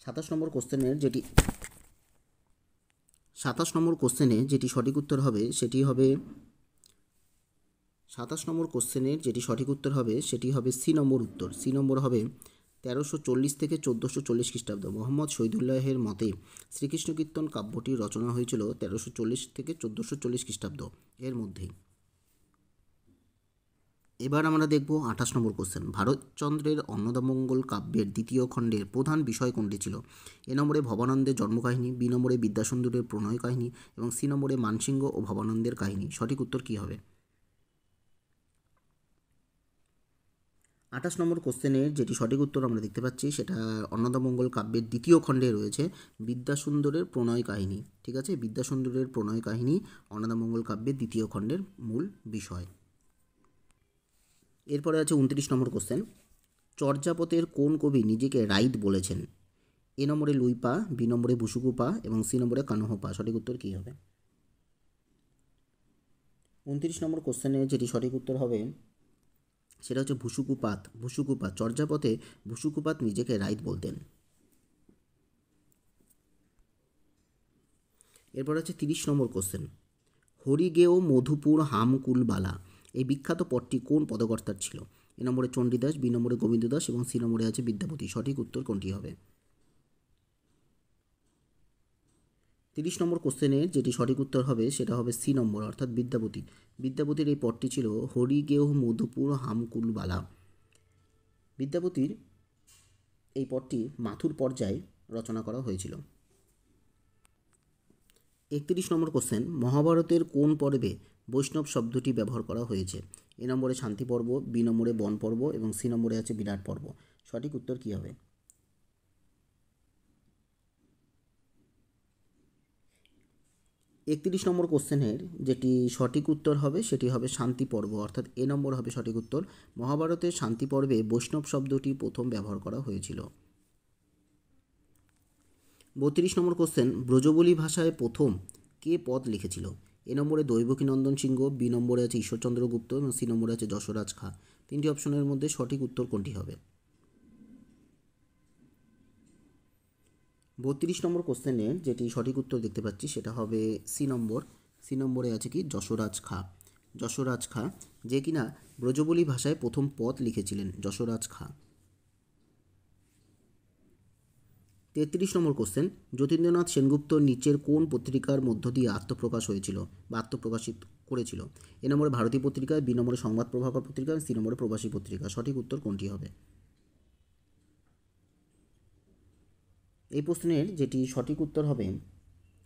27 নম্বর কোশ্চেনের যেটি সঠিক উত্তর হবে সেটি হবে 27 নম্বর কোশ্চেনের যেটি সঠিক উত্তর হবে সেটি হবে সি নম্বর উত্তর। সি নম্বর হবে 1340 থেকে 1440 খ্রিস্টাব্দ। মোহাম্মদ শহীদুল্লাহের মতে শ্রীকৃষ্ণ কীর্তন কাব্যটির রচনা হয়েছিল 1340 থেকে 1440 খ্রিস্টাব্দ এর মধ্যেই। এবার আমরা দেখব 28 নম্বর কোশ্চেন, ভারতচন্দ্রের অন্নদামঙ্গল কাব্যের দ্বিতীয় খণ্ডের প্রধান বিষয় কোনটি ছিল? এ নম্বরে ভবানন্দের জন্মকাহিনী, বি নম্বরে বিদ্যাসুন্দরের প্রণয় কাহিনী এবং সি নম্বরে মানসিংহ ও ভবানন্দের কাহিনী। সঠিক উত্তর কী হবে? 28 নম্বর কোশ্চেনের যেটি সঠিক উত্তর আমরা দেখতে পাচ্ছি সেটা অন্নদামঙ্গল কাব্যের দ্বিতীয় খণ্ডে রয়েছে বিদ্যাসুন্দরের প্রণয় কাহিনী। ঠিক আছে, বিদ্যাসুন্দরের প্রণয় কাহিনী অন্নদামঙ্গল কাব্যের দ্বিতীয় খণ্ডের মূল বিষয়। এরপরে আছে 29 নম্বর কোশ্চেন, চর্যাপদের কোন কবি নিজেকে রাইত বলেছেন? এ নম্বরে লুইপা, বি নম্বরে বুসুকুপা এবং সি নম্বরে কানহপা। সঠিক উত্তর কী হবে? 29 নম্বর কোশ্চেনের যেটি সঠিক উত্তর হবে সেটা হচ্ছে ভুসুকুপাত। চর্যাপদে ভুসুকুপাত নিজেকে রাইত বলতেন। এরপর আছে 30 নম্বর কোশ্চেন, হরিগেয় মধুপুর হামকুলবালা এই বিখ্যাত পদটি কোন পদকর্তার ছিল? এ নম্বরে চণ্ডীদাস, বি নম্বরে গোবিন্দ দাস এবং সি নম্বরে আছে বিদ্যাপতি। সঠিক উত্তর কোনটি হবে? 30 নম্বর কোশ্চেনের যেটি সঠিক উত্তর হবে সেটা হবে সি নম্বর, অর্থাৎ বিদ্যাপতি। বিদ্যাপতির এই পদটি ছিল হরিগেয় মধুপুর হামকুলবালা। বিদ্যাপতির এই পদটি মাথুর পর্যায়ে রচনা করা হয়েছিল। 31 নম্বর কোশ্চেন, মহাভারতের কোন পর্বে বৈষ্ণব শব্দটি ব্যবহার করা হয়েছে? এ নম্বরে শান্তি পর্ব, বি নম্বরে বন পর্ব এবং সি নম্বরে আছে বিরাট পর্ব। সঠিক উত্তর কী হবে? 31 নম্বর কোশ্চেনের যেটি সঠিক উত্তর হবে সেটি হবে শান্তি পর্ব, অর্থাৎ এ নম্বর হবে সঠিক উত্তর। মহাভারতের শান্তি পর্বে বৈষ্ণব শব্দটি প্রথম ব্যবহার করা হয়েছিল। 32 নম্বর কোশ্চেন, ব্রজবুলি ভাষায় প্রথম কে পদ লিখেছিল? এ নম্বরে দৈবকীনন্দন সিংহ, বি নম্বরে আছে ঈশ্বরচন্দ্র গুপ্ত এবং সি নম্বরে আছে যশোরাজ খাঁ। 3টি অপশনের মধ্যে সঠিক উত্তর কোনটি হবে? 32 নম্বর কোশ্চেনের যেটি সঠিক উত্তর দেখতে পাচ্ছি সেটা হবে সি নম্বর। সি নম্বরে আছে কি যশোরাজ খাঁ, যে কিনা ব্রজবুলি ভাষায় প্রথম পদ লিখেছিলেন, যশোরাজ খাঁ। 33 নম্বর কোশ্চেন, যতীন্দ্রনাথ সেনগুপ্ত নিচের কোন পত্রিকার মধ্য দিয়ে আত্মপ্রকাশ হয়েছিল বা আত্মপ্রকাশিত করেছিল? এ নম্বরে ভারতী পত্রিকা, বি নম্বরে সংবাদ প্রভাকর পত্রিকা, সি নম্বরে প্রবাসী পত্রিকা। সঠিক উত্তর কোনটি হবে? এই প্রশ্নের যেটি সঠিক উত্তর হবে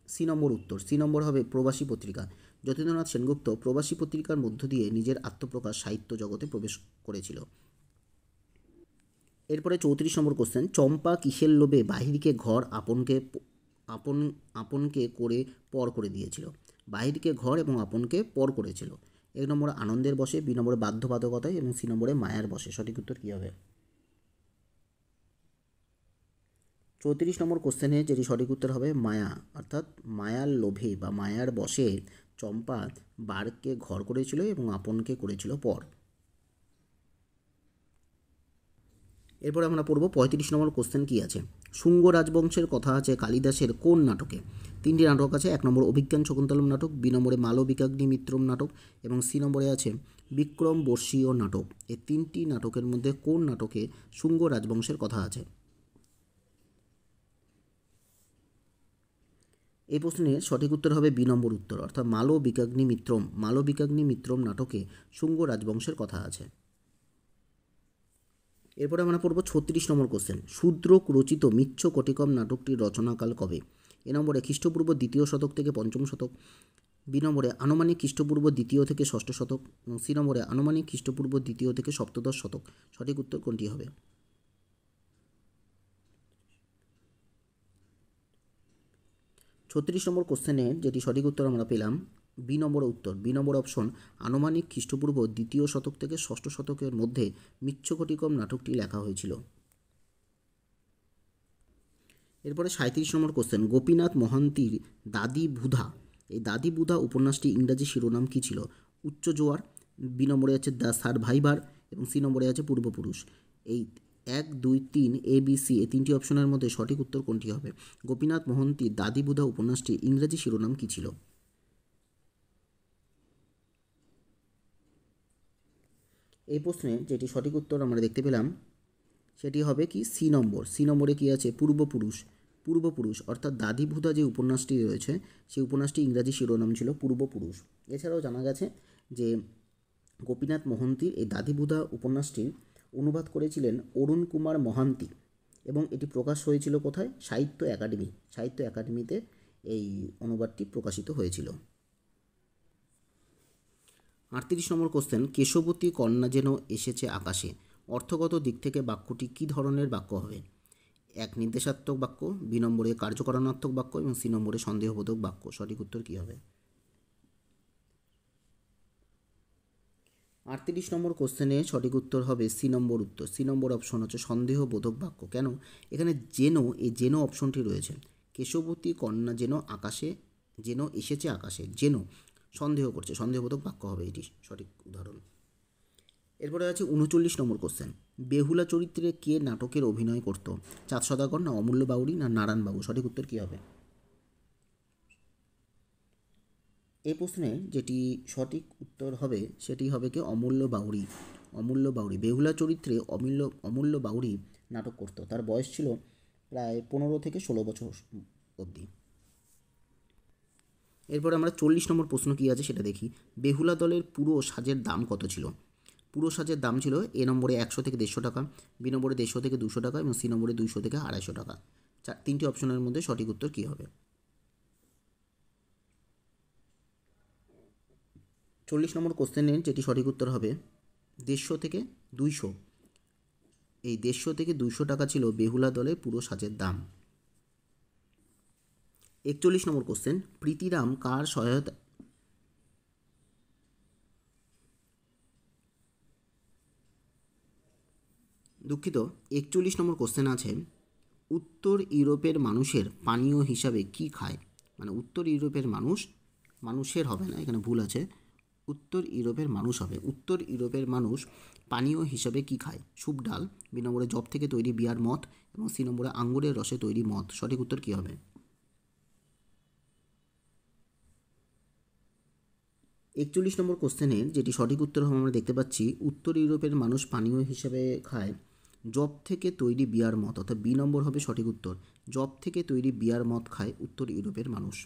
সি নম্বর উত্তর। সি নম্বর হবে প্রবাসী পত্রিকা। যতীন্দ্রনাথ সেনগুপ্ত প্রবাসী পত্রিকার মধ্য দিয়ে নিজের আত্মপ্রকাশ সাহিত্য জগতে প্রবেশ করেছিল। এরপরে 34 নম্বর কোশ্চেন, চম্পা কিসের লোভে বাহিরকে ঘর আপনকে করে পর করে দিয়েছিল? বাহিরকে ঘর এবং আপনকে পর করেছিল। 1 নম্বরে আনন্দের বশে, বি নম্বরে বাধ্যবাধকতায় এবং সি নম্বরে মায়ার বশে। সঠিক উত্তর কী হবে? 34 নম্বর কোশ্চেনে যেটি সঠিক উত্তর হবে মায়া, অর্থাৎ মায়ার লোভে বা মায়ার বশে চম্পা বারকে ঘর করেছিল এবং আপনকে করেছিল পর। এরপরে আমরা পড়ব 35 নম্বর কোশ্চেন কী আছে। শুঙ্গ রাজবংশের কথা আছে কালিদাসের কোন নাটকে? 3টি নাটক আছে। 1 নম্বর অভিজ্ঞান শকুন্তলম নাটক, বি নম্বরে মালবিকাগ্নি মিত্রম নাটক এবং সি নম্বরে আছে বিক্রম বর্ষীয় নাটক। এই 3টি নাটকের মধ্যে কোন নাটকে শুঙ্গ রাজবংশের কথা আছে? এই প্রশ্নের সঠিক উত্তর হবে বি নম্বর উত্তর, অর্থাৎ মালবিকাগ্নি মিত্রম নাটকে শুঙ্গ রাজবংশের কথা আছে। এরপরে আমরা পড়ব 36 নম্বর কোশ্চেন। শূদ্রক রচিত মিচ্ছকটিকম নাটকটির রচনাকাল কবে? এ নম্বরে খ্রিস্টপূর্ব 2য় শতক থেকে 5ম শতক, বি নম্বরে আনুমানিক খ্রিস্টপূর্ব 2য় থেকে 6ষ্ঠ শতক এবং সি নম্বরে আনুমানিক খ্রিস্টপূর্ব 2য় থেকে সপ্তদশ শতক। সঠিক উত্তর কোনটি হবে? 36 নম্বর কোশ্চেনের যেটি সঠিক উত্তর আমরা পেলাম বি নম্বর উত্তর, বি নম্বর অপশন, আনুমানিক খ্রিস্টপূর্ব 2য় শতক থেকে 6ষ্ঠ শতকের মধ্যে মিচ্ছকটিকম নাটকটি লেখা হয়েছিল। এরপরে 37 নম্বর কোশ্চেন। গোপীনাথ মহান্তির দাদি বুধা, এই দাদি বুধা উপন্যাসটি ইংরাজি শিরোনাম কী ছিল? উচ্চ জোয়ার, বি নম্বরে আছে দ্য সারভাইভার এবং সি নম্বরে আছে পূর্বপুরুষ। এই 1, 2, 3 ABC এই 3টি অপশনের মধ্যে সঠিক উত্তর কোনটি হবে? গোপীনাথ মহান্তির দাদি বুধা উপন্যাসটি ইংরাজি শিরোনাম কী ছিল? এই প্রশ্নে যেটি সঠিক উত্তর আমরা দেখতে পেলাম সেটি হবে কি সি নম্বর। সি নম্বরে কী আছে? পূর্বপুরুষ। পূর্বপুরুষ অর্থাৎ দাদি বুধা যে উপন্যাসটি রয়েছে সেই উপন্যাসটি ইংরাজি শিরোনাম ছিল পূর্বপুরুষ। এছাড়াও জানা গেছে যে গোপীনাথ মহান্তির এই দাদি বুধা উপন্যাসটি অনুবাদ করেছিলেন অরুণ কুমার মহান্তি এবং এটি প্রকাশ হয়েছিল কোথায়? সাহিত্য একাডেমি। সাহিত্য একাডেমিতে এই অনুবাদটি প্রকাশিত হয়েছিল। 38 নম্বর কোশ্চেন। কেশবতী কন্যা যেন এসেছে আকাশে, অর্থগত দিক থেকে বাক্যটি কী ধরনের বাক্য হবে? 1 নির্দেশাত্মক বাক্য, বি নম্বরে কার্যকরণাত্মক বাক্য এবং সি নম্বরে সন্দেহবোধক বাক্য। সঠিক উত্তর কী হবে? 38 নম্বর কোশ্চেনে সঠিক উত্তর হবে সি নম্বর উত্তর। সি নম্বর অপশন হচ্ছে সন্দেহবোধক বাক্য। কেন? এখানে যেন, এই যেন অপশনটি রয়েছে। কেশবতী কন্যা যেন আকাশে, যেন এসেছে আকাশে, যেন সন্দেহ করছে, সন্দেহবোধক বাক্য হবে এটি সঠিক উদাহরণ। এরপরে আছে 39 নম্বর কোশ্চেন। বেহুলা চরিত্রে কে নাটকের অভিনয় করত? চাঁদ সদাগর, না অমূল্য বাউরি, না নারায়ণবাবু? সঠিক উত্তর কী হবে? এই প্রশ্নে যেটি সঠিক উত্তর হবে সেটি হবে কি অমূল্য বাউরি। অমূল্য বাউরি বেহুলা চরিত্রে অমূল্য বাউরি নাটক করত। তার বয়স ছিল প্রায় 15 থেকে 16 বছর অবধি। এরপর আমরা 40 নম্বর প্রশ্ন কী আছে সেটা দেখি। বেহুলা দলের পুরো সাজের দাম কত ছিল? পুরো সাজের দাম ছিল এ নম্বরে 100 থেকে 150 টাকা, বি নম্বরে 150 থেকে 200 টাকা এবং সি নম্বরে 200 থেকে 250 টাকা। 3টি অপশনের মধ্যে সঠিক উত্তর কী হবে? 40 নম্বর কোশ্চেনের যেটি সঠিক উত্তর হবে 150 থেকে 200। এই 150 থেকে 200 টাকা ছিল বেহুলা দলের পুরো সাজের দাম। 41 নম্বর কোশ্চেন। প্রীতিরাম কার সহায়তা, দুঃখিত, 41 নম্বর কোশ্চেন আছে উত্তর ইউরোপের মানুষের পানীয় হিসাবে কি খায়? মানে উত্তর ইউরোপের মানুষের হবে না, এখানে ভুল আছে, উত্তর ইউরোপের মানুষ হবে। উত্তর ইউরোপের মানুষ পানীয় হিসাবে কি খায়? স্যুপ, ডাল, বি নম্বরে জব থেকে তৈরি বিয়ার মদ এবং সি নম্বরে আঙ্গুরের রসে তৈরি মদ। সঠিক উত্তর কী হবে? 41 নম্বর কোশ্চেনের যেটি সঠিক উত্তর হবে আমরা দেখতে পাচ্ছি উত্তর ইউরোপের মানুষ পানীয় হিসেবে খায় জব থেকে তৈরি বিয়ার মদ, অর্থাৎ বি নম্বর হবে সঠিক উত্তর। জব থেকে তৈরি বিয়ার মদ খায় উত্তর ইউরোপের মানুষ।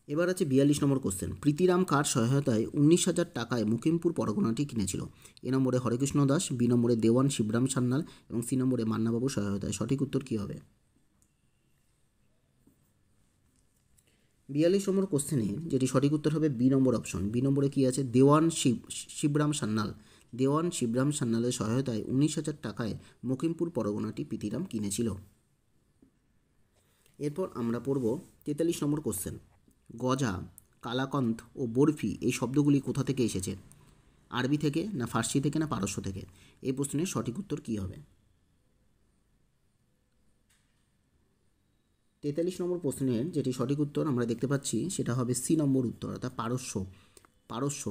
এবার আছে 42 নম্বর কোশ্চেন। প্রীতিরাম কার সহায়তায় 19,000 টাকায় মুকিমপুর পরগনাটি কিনেছিল? এ নম্বরে হরেকৃষ্ণ দাস, বি নম্বরে দেওয়ান শিবরাম সান্যাল এবং সি নম্বরে মান্নাবাবুর সহায়তায়। সঠিক উত্তর কী হবে? 42 নম্বর কোশ্চেনে যেটি সঠিক উত্তর হবে বি নম্বর অপশন। বি নম্বরে কী আছে? দেওয়ান শিবরাম সান্যাল। দেওয়ান শিবরাম সান্যালের সহায়তায় 19,000 টাকায় মুকিমপুর পরগনাটি প্রীতিরাম কিনেছিল। এরপর আমরা পড়ব 43 নম্বর কোশ্চেন। গজা, কালাকন্দ ও বরফি এই শব্দগুলি কোথা থেকে এসেছে? আরবি থেকে, না ফার্সি থেকে, না পারস্য থেকে? এই প্রশ্নের সঠিক উত্তর কী হবে? 43 নম্বর প্রশ্নের যেটি সঠিক উত্তর আমরা দেখতে পাচ্ছি সেটা হবে সি নম্বর উত্তর, অর্থাৎ পারস্য।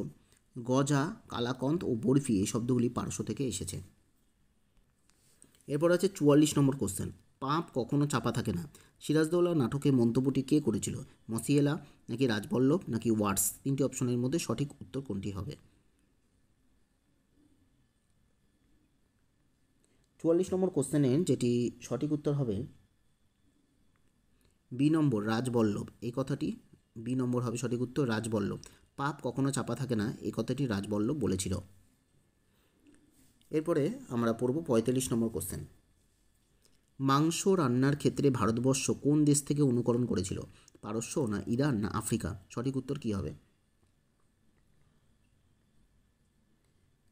গজা, কালাকন্দ ও বরফি এই শব্দগুলি পারস্য থেকে এসেছে। এরপর আছে 44 নম্বর কোশ্চেন। পাপ কখনো চাপা থাকে না, সিরাজদৌল্লা নাটকে মন্তব্যটি কে করেছিল? মসিয়েলা, নাকি রাজবল্লভ, নাকি ওয়াটস? 3টি অপশনের মধ্যে সঠিক উত্তর কোনটি হবে? 44 নম্বর কোশ্চেনের যেটি সঠিক উত্তর হবে বি নম্বর, রাজবল্লভ। এই কথাটি বি নম্বর হবে সঠিক উত্তর, রাজবল্লভ। পাপ কখনো চাপা থাকে না এই কথাটি রাজবল্লভ বলেছিল। এরপরে আমরা পড়ব 45 নম্বর কোশ্চেন। মাংস রান্নার ক্ষেত্রে ভারতবর্ষ কোন দেশ থেকে অনুকরণ করেছিল? পারস্য, না ইরান, না আফ্রিকা? সঠিক উত্তর কী হবে?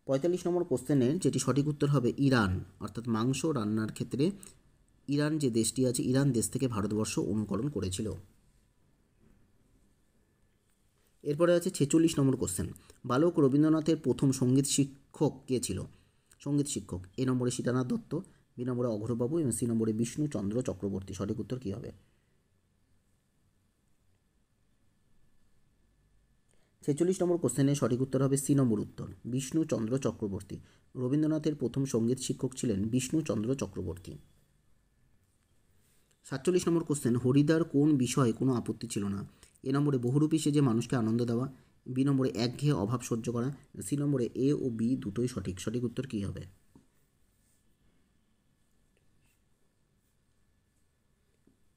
45 নম্বর কোশ্চেনের যেটি সঠিক উত্তর হবে ইরান, অর্থাৎ মাংস রান্নার ক্ষেত্রে ইরান যে দেশটি আছে, ইরান দেশ থেকে ভারতবর্ষ অনুকরণ করেছিল। এরপরে আছে 46 নম্বর কোশ্চেন। বালক রবীন্দ্রনাথের প্রথম সঙ্গীত শিক্ষক কে ছিল? সঙ্গীত শিক্ষক এ নম্বরে সীতানাথ দত্ত, বি নম্বরে অঘোরবাবু এবং সি নম্বরে বিষ্ণুচন্দ্র চক্রবর্তী। সঠিক উত্তর কী হবে? 46 নম্বর কোশ্চেনের সঠিক উত্তর হবে সি নম্বর উত্তর, বিষ্ণুচন্দ্র চক্রবর্তী। রবীন্দ্রনাথের প্রথম সঙ্গীত শিক্ষক ছিলেন বিষ্ণুচন্দ্র চক্রবর্তী। 47 নম্বর কোশ্চেন। হরিদার কোন বিষয়ে কোনো আপত্তি ছিল না? এ নম্বরে বহুরূপী সেজে মানুষকে আনন্দ দেওয়া, বি নম্বরে একঘেয়ে অভাব সহ্য করা, সি নম্বরে এ ও বি দুটোই সঠিক। সঠিক উত্তর কী হবে?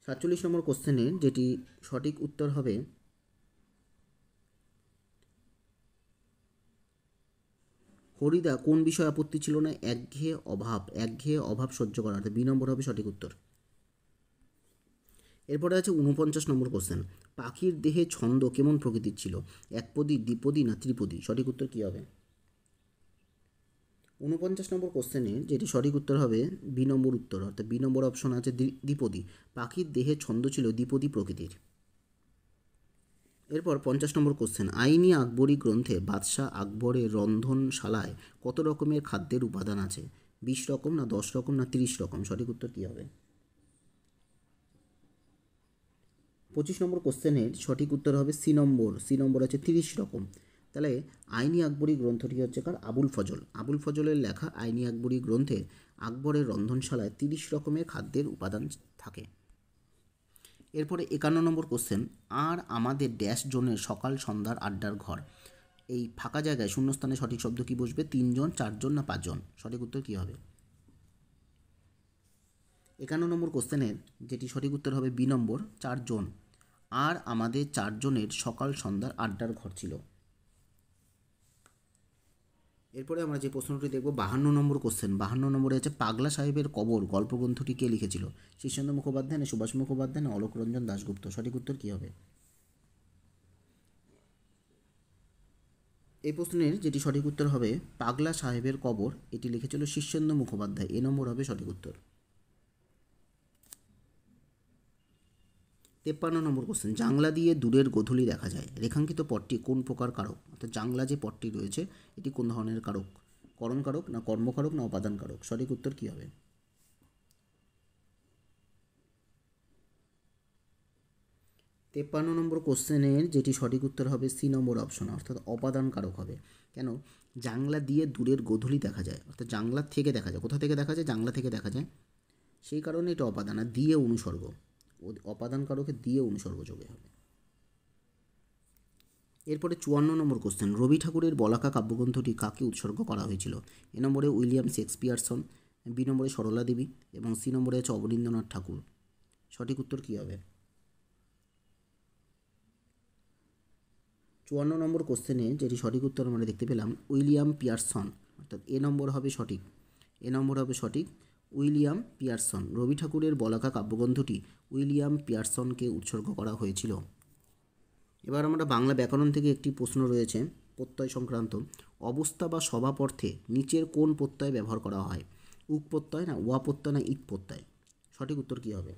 47 নম্বর কোশ্চেনের যেটি সঠিক উত্তর হবে হরিদা কোন বিষয়ে আপত্তি ছিল না? একঘেয়ে অভাব সহ্য করা, অর্থাৎ বি নম্বর হবে সঠিক উত্তর। এরপরে আছে 49 নম্বর কোশ্চেন। পাখির দেহে ছন্দ কেমন প্রকৃতির ছিল? একপদী, দ্বিপদী, না ত্রিপদী? সঠিক উত্তর কী হবে? 49 নম্বর কোশ্চেনে যেটি সঠিক উত্তর হবে বি নম্বর উত্তর, অর্থাৎ বি নম্বর অপশন আছে দ্বিপদী। পাখির দেহে ছন্দ ছিল দ্বিপদী প্রকৃতির। এরপর 50 নম্বর কোশ্চেন। আইনি আকবরী গ্রন্থে বাদশাহ আকবরের রন্ধনশালায় কত রকমের খাদ্যের উপাদান আছে? 20 রকম, না 10 রকম, না 30 রকম? সঠিক উত্তর কী হবে? 25 নম্বর কোশ্চেনের সঠিক উত্তর হবে সি নম্বর আছে 30 রকম। তাহলে আইনি আকবরী গ্রন্থটি হচ্ছে কার? আবুল ফজল। আবুল ফজলের লেখা আইনি আকবরী গ্রন্থে আকবরের রন্ধনশালায় 30 রকমের খাদ্যের উপাদান থাকে। এরপরে 51 নম্বর কোশ্চেন। আর আমাদের ড্যাশ জোনের সকাল সন্ধ্যার আড্ডার ঘর, এই ফাঁকা জায়গায় শূন্যস্থানে সঠিক শব্দ কি বসবে? 3 জন, 4 জন, না 5 জন? সঠিক উত্তর কী হবে? 51 নম্বর কোশ্চেনের যেটি সঠিক উত্তর হবে বি নম্বর, 4 জন। আর আমাদের 4 জনের সকাল সন্ধ্যার আড্ডার ঘর ছিল। এরপরে আমরা যে প্রশ্নটি দেখব 52 নম্বর কোশ্চেন। 52 নম্বরে আছে পাগলা সাহেবের কবর গল্পগ্রন্থটি কে লিখেছিল? শীর্ষেন্দু মুখোপাধ্যায়, না সুভাষ মুখোপাধ্যায়, না অলোকরঞ্জন দাশগুপ্ত? সঠিক উত্তর কী হবে? এই প্রশ্নের যেটি সঠিক উত্তর হবে পাগলা সাহেবের কবর, এটি লিখেছিল শীর্ষেন্দু মুখোপাধ্যায়। এ নম্বর হবে সঠিক উত্তর। 53 নম্বর কোশ্চেন। জাংলা দিয়ে দূরের গোধূলি দেখা যায়, রেখাঙ্কিত পথটি কোন প্রকার কারক? অর্থাৎ জাংলা যে পথটি রয়েছে এটি কোন ধরনের কারক? করণ কারক, না কর্মকারক, না উপাদান কারক? সঠিক উত্তর কী হবে? 53 নম্বর কোশ্চেনের যেটি সঠিক উত্তর হবে সি নম্বর অপশন, অর্থাৎ অপাদান কারক হবে। কেন? জাংলা দিয়ে দূরের গোধূলি দেখা যায়, অর্থাৎ জাংলার থেকে দেখা যায়। কোথা থেকে দেখা যায়? জাংলা থেকে দেখা যায়, সেই কারণে এটা অপাদান। আর দিয়ে অনুসর্গ, অপাদান কারকে দিয়ে অনুসর্গ যোগে হবে। এরপরে 54 নম্বর কোশ্চেন। রবি ঠাকুরের বলাকা কাব্যগ্রন্থটি কাকে উৎসর্গ করা হয়েছিল? এ নম্বরে উইলিয়াম শেক্সপিয়ারসন, বি নম্বরে সরলা দেবী এবং সি নম্বরে আছে অবনীন্দ্রনাথ ঠাকুর। সঠিক উত্তর কী হবে? 54 নম্বর কোশ্চেনে যেটি সঠিক উত্তর আমরা দেখতে পেলাম উইলিয়াম পিয়ারসন, অর্থাৎ এ নম্বর হবে সঠিক। এ নম্বর হবে সঠিক, উইলিয়াম পিয়ারসন। রবি ঠাকুরের বলাকা কাব্যগ্রন্থটি উইলিয়াম পিয়ারসনকে উৎসর্গ করা হয়েছিল। এবার আমরা বাংলা ব্যাকরণ থেকে একটি প্রশ্ন রয়েছে প্রত্যয় সংক্রান্ত। অবস্থা বা স্বভাব অর্থে নিচের কোন প্রত্যয় ব্যবহার করা হয়? উক প্রত্যয়, না ওয়া প্রত্যয়, না ইক প্রত্যয়? সঠিক উত্তর কী হবে?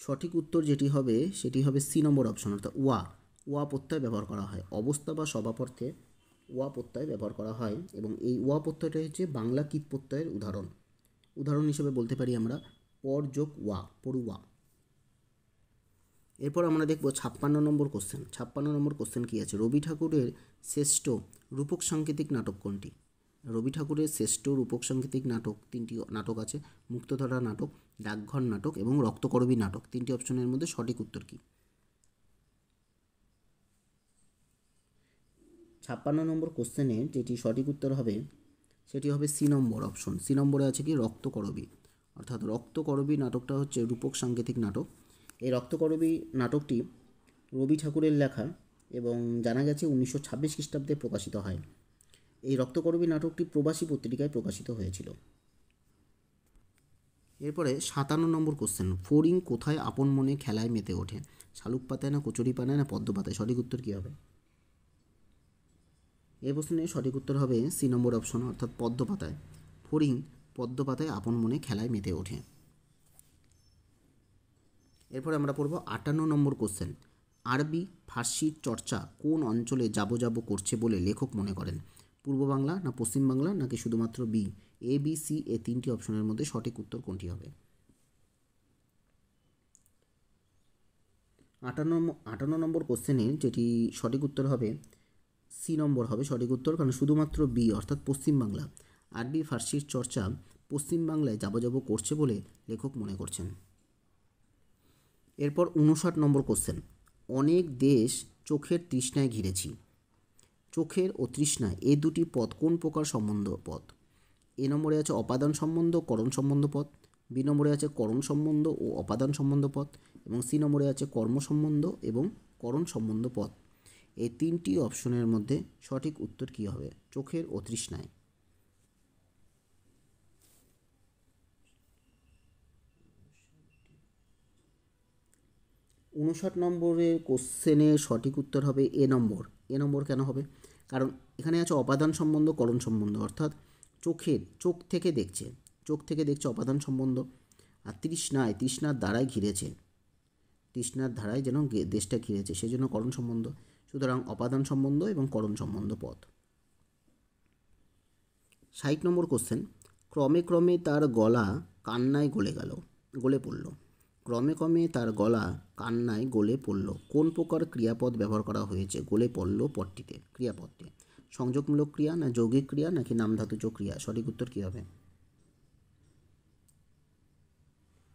সঠিক উত্তর যেটি হবে সেটি হবে সি নম্বর অপশন, অর্থাৎ ওয়া প্রত্যয় ব্যবহার করা হয়। অবস্থা বা স্বভাব অর্থে ওয়া প্রত্যয় ব্যবহার করা হয় এবং এই ওয়া প্রত্যয়টা হচ্ছে বাংলা কিত প্রত্যয়ের উদাহরণ হিসেবে বলতে পারি আমরা পর যোগ ওয়া, পড়ুয়া। এরপর আমরা দেখব 56 নম্বর কোশ্চেন। 56 নম্বর কোশ্চেন কী আছে? রবি ঠাকুরের শ্রেষ্ঠ রূপক সাংকেতিক নাটক কোনটি? রবি ঠাকুরের শ্রেষ্ঠ রূপক সাংকেতিক নাটক 3টি নাটক আছে। মুক্তধারা নাটক, ডাকঘর নাটক এবং রক্তকরবী নাটক। 3টি অপশনের মধ্যে সঠিক উত্তর কী? 56 নম্বর কোশ্চেনের যেটি সঠিক উত্তর হবে সেটি হবে সি নম্বর অপশন। সি নম্বরে আছে কি? রক্তকরবী। অর্থাৎ রক্তকরবী নাটকটা হচ্ছে রূপক সাংকেতিক নাটক। এই রক্তকরবী নাটকটি রবি ঠাকুরের লেখা এবং জানা গেছে 1926 খ্রিস্টাব্দে প্রকাশিত হয়। এই রক্তকরবী নাটকটি প্রবাসী পত্রিকায় প্রকাশিত হয়েছিল। এরপরে 57 নম্বর কোশ্চেন, ফড়িং কোথায় আপন মনে খেলায় মেতে ওঠে? শালুক পাতায় না কচুরি পানায় না পদ্ম পাতায়? সঠিক উত্তর কী হবে? এই প্রশ্নের সঠিক উত্তর হবে সি নম্বর অপশন, অর্থাৎ পদ্ম পাতায়। ফড়িং পদ্ম পাতায় আপন মনে খেলায় মেতে ওঠে। এরপরে আমরা পড়ব 58 নম্বর কোশ্চেন, আরবি ফার্সির চর্চা কোন অঞ্চলে যাবো করছে বলে লেখক মনে করেন? পূর্ব বাংলা না পশ্চিম বাংলা নাকি শুধুমাত্র বি? এ বি সি এই তিনটি অপশনের মধ্যে সঠিক উত্তর কোনটি হবে? 58 নম্বর কোশ্চেনের যেটি সঠিক উত্তর হবে সি নম্বর হবে সঠিক উত্তর, কারণ শুধুমাত্র বি অর্থাৎ পশ্চিমবাংলা। আরবি ফার্সির চর্চা পশ্চিমবাংলায় যাবো করছে বলে লেখক মনে করছেন। এরপর 59 নম্বর কোশ্চেন, অনেক দেশ চোখের তৃষ্ণায় ঘিরেছি। চোখের ও তৃষ্ণা এই দুটি পদ কোন প্রকার সম্বন্ধ পদ? এ নম্বরে আছে অপাদান সম্বন্ধ করণ সম্বন্ধ পদ, বি নম্বরে আছে করণ সম্বন্ধ ও অপাদান সম্বন্ধ পদ, এবং সি নম্বরে আছে কর্ম সম্বন্ধ এবং করণ সম্বন্ধ পদ। এই তিনটি অপশনের মধ্যে সঠিক উত্তর কী হবে? চোখের ও তৃষ্ণায়। 59 নম্বরের কোশ্চেনের সঠিক উত্তর হবে এ নম্বর। এ নম্বর কেন হবে? কারণ এখানে আছে অপাদান সম্বন্ধ করণ সম্বন্ধ, অর্থাৎ চোখ থেকে দেখছে অপাদান সম্বন্ধ, আর তৃষ্ণার দ্বারাই ঘিরেছে, তৃষ্ণার ধারায় যেন দেশটা ঘিরেছে, সেজন্য করণ সম্বন্ধ। সুতরাং অপাদান সম্বন্ধ এবং করণ সম্বন্ধ পদ। 60 নম্বর কোশ্চেন, ক্রমে ক্রমে তার গলা কান্নায় গলে পড়ল। ক্রমে ক্রমে তার গলা কান্নায় গলে পড়ল কোন প্রকার ক্রিয়াপদ ব্যবহার করা হয়েছে গলে পড়ল পদটিতে? ক্রিয়াপদটি সংযোগমূলক ক্রিয়া না যৌগিক ক্রিয়া নাকি নামধাতুজ ক্রিয়া? সঠিক উত্তর কী হবে?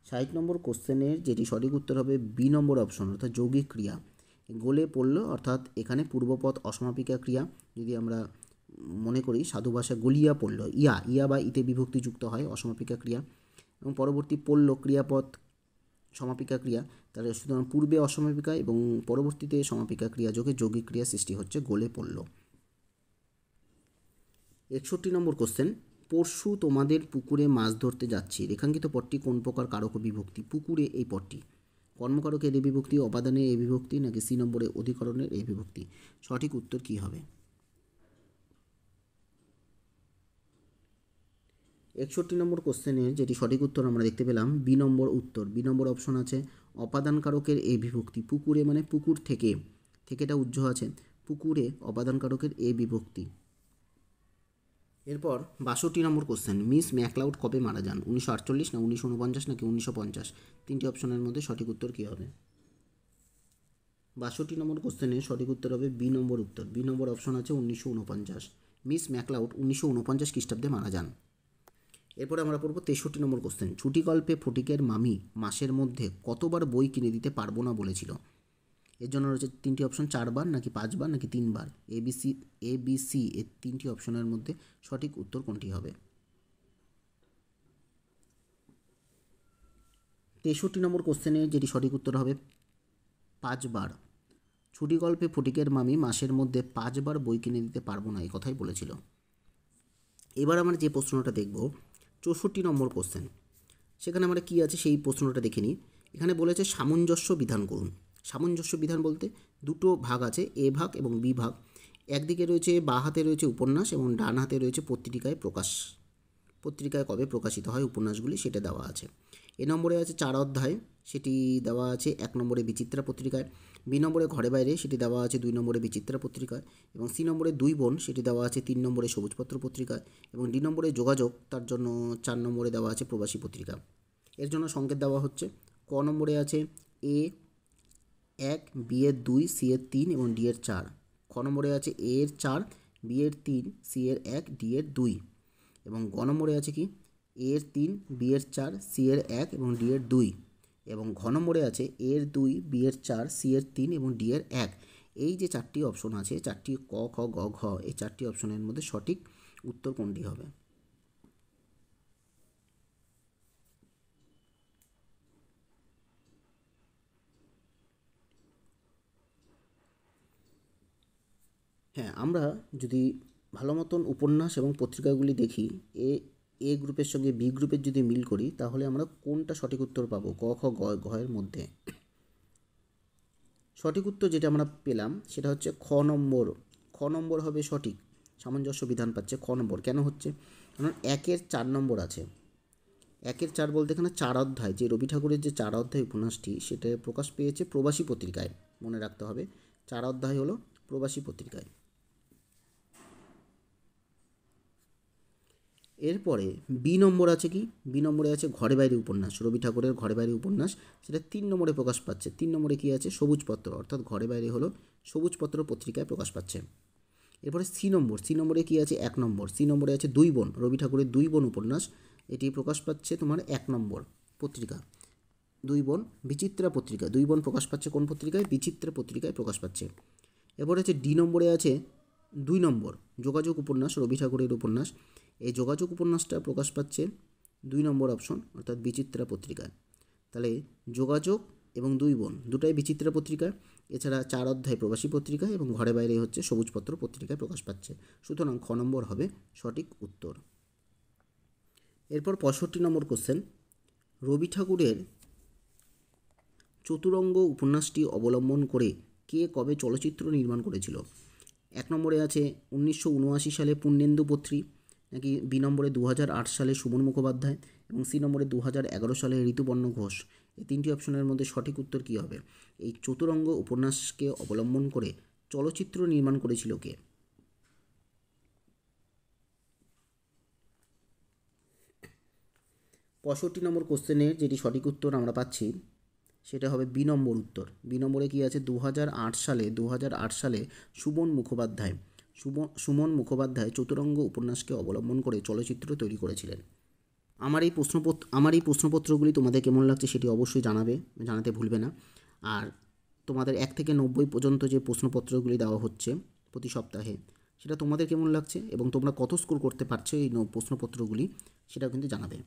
60 নম্বর কোশ্চেনের যেটি সঠিক উত্তর হবে বি নম্বর অপশন, অর্থাৎ যৌগিক ক্রিয়া। গলে পড়ল অর্থাৎ এখানে পূর্বপদ অসমাপিকা ক্রিয়া। যদি আমরা মনে করি সাধু ভাষা গলিয়া পড়ল, ইয়া বা ইতে বিভক্তি যুক্ত হয় অসমাপিকা ক্রিয়া, এবং পরবর্তী পড়ল ক্রিয়াপদ সমাপিকা ক্রিয়া, তাহলে সুতরাং পূর্বে অসমাপিকা এবং পরবর্তীতে সমাপিকা ক্রিয়া যোগে যৌগিক ক্রিয়া সৃষ্টি হচ্ছে গলে পড়ল। 61 নম্বর কোশ্চেন, পরশু তোমাদের পুকুরে মাছ ধরতে যাচ্ছি রেখাঙ্কিত পদটি কোন প্রকার কারক বিভক্তি? পুকুরে এই পদটি কর্মকারকের এ বিভক্তি, অপাদানের এ বিভক্তি নাকি সি নম্বরে অধিকরণের এ বিভক্তি? সঠিক উত্তর কী হবে? 61 নম্বর কোশ্চেনের যেটি সঠিক উত্তর আমরা দেখতে পেলাম বি নম্বর উত্তর। বি নম্বর অপশন আছে অপাদান কারকের এ বিভক্তি। পুকুরে মানে পুকুর থেকেটা উজ্জ্ব আছে, পুকুরে অপাদান কারকের এ বিভক্তি। এরপর 62 নম্বর কোশ্চেন, মিস ম্যাকলাউড কবে মারা যান? 1948 না 1949 নাকি 1950? তিনটি অপশনের মধ্যে সঠিক উত্তর কী হবে? 62 নম্বর কোশ্চেনের সঠিক উত্তর হবে বি নম্বর উত্তর। বি নম্বর অপশন আছে 1949। মিস ম্যাকলাউড 1949 খ্রিস্টাব্দে মারা যান। এরপরে আমরা পড়ব 63 নম্বর কোশ্চেন, ছুটিকল্পে ফটিকের মামি মাসের মধ্যে কতবার বই কিনে দিতে পারবো না বলেছিল? এর জন্য রয়েছে তিনটি অপশন, 4 বার নাকি 5 বার নাকি 3 বার? এবিসি এই তিনটি অপশনের মধ্যে সঠিক উত্তর কোনটি হবে? 63 নম্বর কোশ্চেনে যেটি সঠিক উত্তর হবে 5 বার। ছুটিকল্পে ফটিকের মামি মাসের মধ্যে 5 বার বই কিনে দিতে পারবো না এই কথাই বলেছিল। এবার আমরা যে প্রশ্নটা দেখব 64 নম্বর কোশ্চেন, সেখানে আমরা কী আছে সেই প্রশ্নটা দেখে নিই। এখানে বলেছে সামঞ্জস্য বিধান করুন। সামঞ্জস্য বিধান বলতে দুটো ভাগ আছে, এ ভাগ এবং বি ভাগ। একদিকে রয়েছে বাঁ হাতে রয়েছে উপন্যাস এবং ডান হাতে রয়েছে পত্রিকায় কবে প্রকাশিত হয় উপন্যাসগুলি সেটা দেওয়া আছে। এ নম্বরে আছে 4 অধ্যায়, সেটি দেওয়া আছে 1 নম্বরে বিচিত্রা পত্রিকায়। বি নম্বরে ঘরে বাইরে, সেটি দেওয়া আছে 2 নম্বরে বিচিত্রা পত্রিকায়। এবং সি নম্বরে 2 বোন, সেটি দেওয়া আছে 3 নম্বরে সবুজপত্র পত্রিকায়। এবং ডি নম্বরে যোগাযোগ, তার জন্য 4 নম্বরে দেওয়া আছে প্রবাসী পত্রিকা। এর জন্য সংকেত দেওয়া হচ্ছে। ক নম্বরে আছে এ 1, বি এর 2, সি এর 3 এবং ডি এর 4। খ নম্বরে আছে এ এর 4, বি এর 3, সি এর 1, ডি এর 2। এবং গ নম্বরে আছে কি এ এর 3, বি এর 4, সি এর 1 এবং ডি এর 2। এবং ঘ নম্বরে আছে এ এর 2, বি এর 4, সি এর 3 এবং ডি এর 1। এই যে 4টি অপশন আছে, 4টি ক খ গ ঘ, এই 4টি অপশনের মধ্যে সঠিক উত্তর কোনটি হবে? হ্যাঁ, আমরা যদি ভালো মতন উপন্যাস এবং পত্রিকাগুলি দেখি, এ এ গ্রুপের সঙ্গে বি গ্রুপের যদি মিল করি, তাহলে আমরা কোনটা সঠিক উত্তর পাবো? ক, খ, গ, ঘ এর মধ্যে সঠিক উত্তর যেটা আমরা পেলাম সেটা হচ্ছে খ নম্বর। খ নম্বর হবে সঠিক। সামঞ্জস্য বিধান পাচ্ছে খ নম্বর। কেন হচ্ছে? কারণ 1-এর 4 নম্বর আছে। 1-এর 4 বলতে এখানে 4 অধ্যায়, যে রবি ঠাকুরের যে 4 অধ্যায় উপন্যাসটি, সেটা প্রকাশ পেয়েছে প্রবাসী পত্রিকায়। মনে রাখতে হবে 4 অধ্যায় হলো প্রবাসী পত্রিকায়। এরপরে বি নম্বর আছে কি? বি নম্বরে আছে ঘরে বাইরে উপন্যাস। রবি ঠাকুরের ঘরে বাইরে উপন্যাস, সেটা 3 নম্বরে প্রকাশ পাচ্ছে। 3 নম্বরে কী আছে? সবুজপত্র, অর্থাৎ ঘরে বাইরে হলো সবুজপত্র পত্রিকায় প্রকাশ পাচ্ছে। এরপরে সি নম্বর। সি নম্বরে কী আছে? 1 নম্বর। সি নম্বরে আছে 2 বোন। রবি ঠাকুরের 2 বোন উপন্যাস, এটি প্রকাশ পাচ্ছে তোমার 1 নম্বর পত্রিকা। 2 বোন বিচিত্রা পত্রিকা। 2 বোন প্রকাশ পাচ্ছে কোন পত্রিকায়? বিচিত্রা পত্রিকায় প্রকাশ পাচ্ছে। এরপরে আছে ডি নম্বরে আছে 2 নম্বর যোগাযোগ উপন্যাস। রবি ঠাকুরের উপন্যাস, এই যোগাযোগ উপন্যাসটা প্রকাশ পাচ্ছে 2 নম্বর অপশন, অর্থাৎ বিচিত্রা পত্রিকায়। তাহলে যোগাযোগ এবং 2 বোন দুটাই বিচিত্রা পত্রিকায়, এছাড়া 4 অধ্যায় প্রবাসী পত্রিকায় এবং ঘরে বাইরে হচ্ছে সবুজপত্র পত্রিকায় প্রকাশ পাচ্ছে। সুতরাং খ নম্বর হবে সঠিক উত্তর। এরপর 65 নম্বর কোশ্চেন, রবি ঠাকুরের চতুরঙ্গ উপন্যাসটি অবলম্বন করে কে কবে চলচ্চিত্র নির্মাণ করেছিল? 1 নম্বরে আছে 1979 সালে পূর্ণেন্দু পত্রী, নাকি বি নম্বরে 2008 সালে সুমন মুখোপাধ্যায়, এবং সি নম্বরে 2011 সালে ঋতুপর্ণ ঘোষ। এই 3টি অপশনের মধ্যে সঠিক উত্তর কী হবে? এই চতুরঙ্গ উপন্যাসকে অবলম্বন করে চলচ্চিত্র নির্মাণ করেছিল কে? পঁয়ষট্টি নম্বর কোশ্চেনের যেটি সঠিক উত্তর আমরা পাচ্ছি সেটা হবে বি নম্বর উত্তর। বি নম্বরে কী আছে? 2008 সালে সুমন মুখোপাধ্যায় চতুরঙ্গ উপন্যাসকে অবলম্বন করে চলচ্চিত্র তৈরি করেছিলেন। আমার এই প্রশ্নপত্রগুলি তোমাদের কেমন লাগছে সেটি অবশ্যই জানাতে ভুলবে না। আর তোমাদের 1 থেকে 90 পর্যন্ত যে প্রশ্নপত্রগুলি দেওয়া হচ্ছে প্রতি সপ্তাহে, সেটা তোমাদের কেমন লাগছে এবং তোমরা কত স্কোর করতে পারছো এই প্রশ্নপত্রগুলি, সেটাও কিন্তু জানাবে।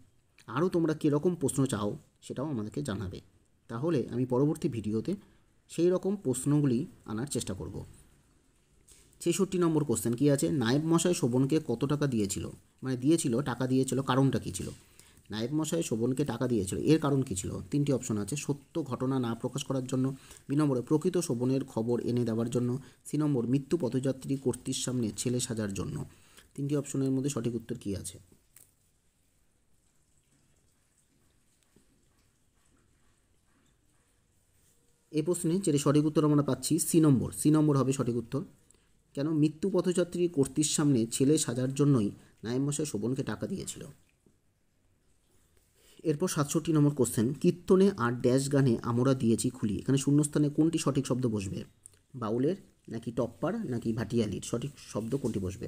আরও তোমরা কীরকম প্রশ্ন চাও সেটাও আমাদেরকে জানাবে। তাহলে আমি পরবর্তী ভিডিওতে সেই রকম প্রশ্নগুলি আনার চেষ্টা করব। 66 নম্বর কোশ্চেন কী আছে? নায়েব মশাই শোভনকে কত টাকা দিয়েছিল? টাকা দিয়েছিল, কারণটা কী ছিল? নায়েব মশাই শোভনকে টাকা দিয়েছিল, এর কারণ কী ছিল? 3টি অপশন আছে। সত্য ঘটনা না প্রকাশ করার জন্য, বি নম্বরে প্রকৃত শোভনের খবর এনে দেওয়ার জন্য, সি নম্বর মৃত্যু পথযাত্রী কর্তৃর সামনে ছেলে সাজার জন্য। 3টি অপশনের মধ্যে সঠিক উত্তর কী আছে? এই প্রশ্নে যেটি সঠিক উত্তর আমরা পাচ্ছি সি নম্বর। সি নম্বর হবে সঠিক উত্তর। কেন? মৃত্যু পথযাত্রী কর্তৃর সামনে ছেলে সাজার জন্যই নায়েব মশাই শোভনকে টাকা দিয়েছিল। এরপর 67 নম্বর কোশ্চেন, কীর্তনে আর ড্যাশ গানে আমরা দিয়েছি খুলি। এখানে শূন্যস্থানে কোনটি সঠিক শব্দ বসবে? বাউলের, নাকি টপ্পার, নাকি ভাটিয়ালির? সঠিক শব্দ কোনটি বসবে?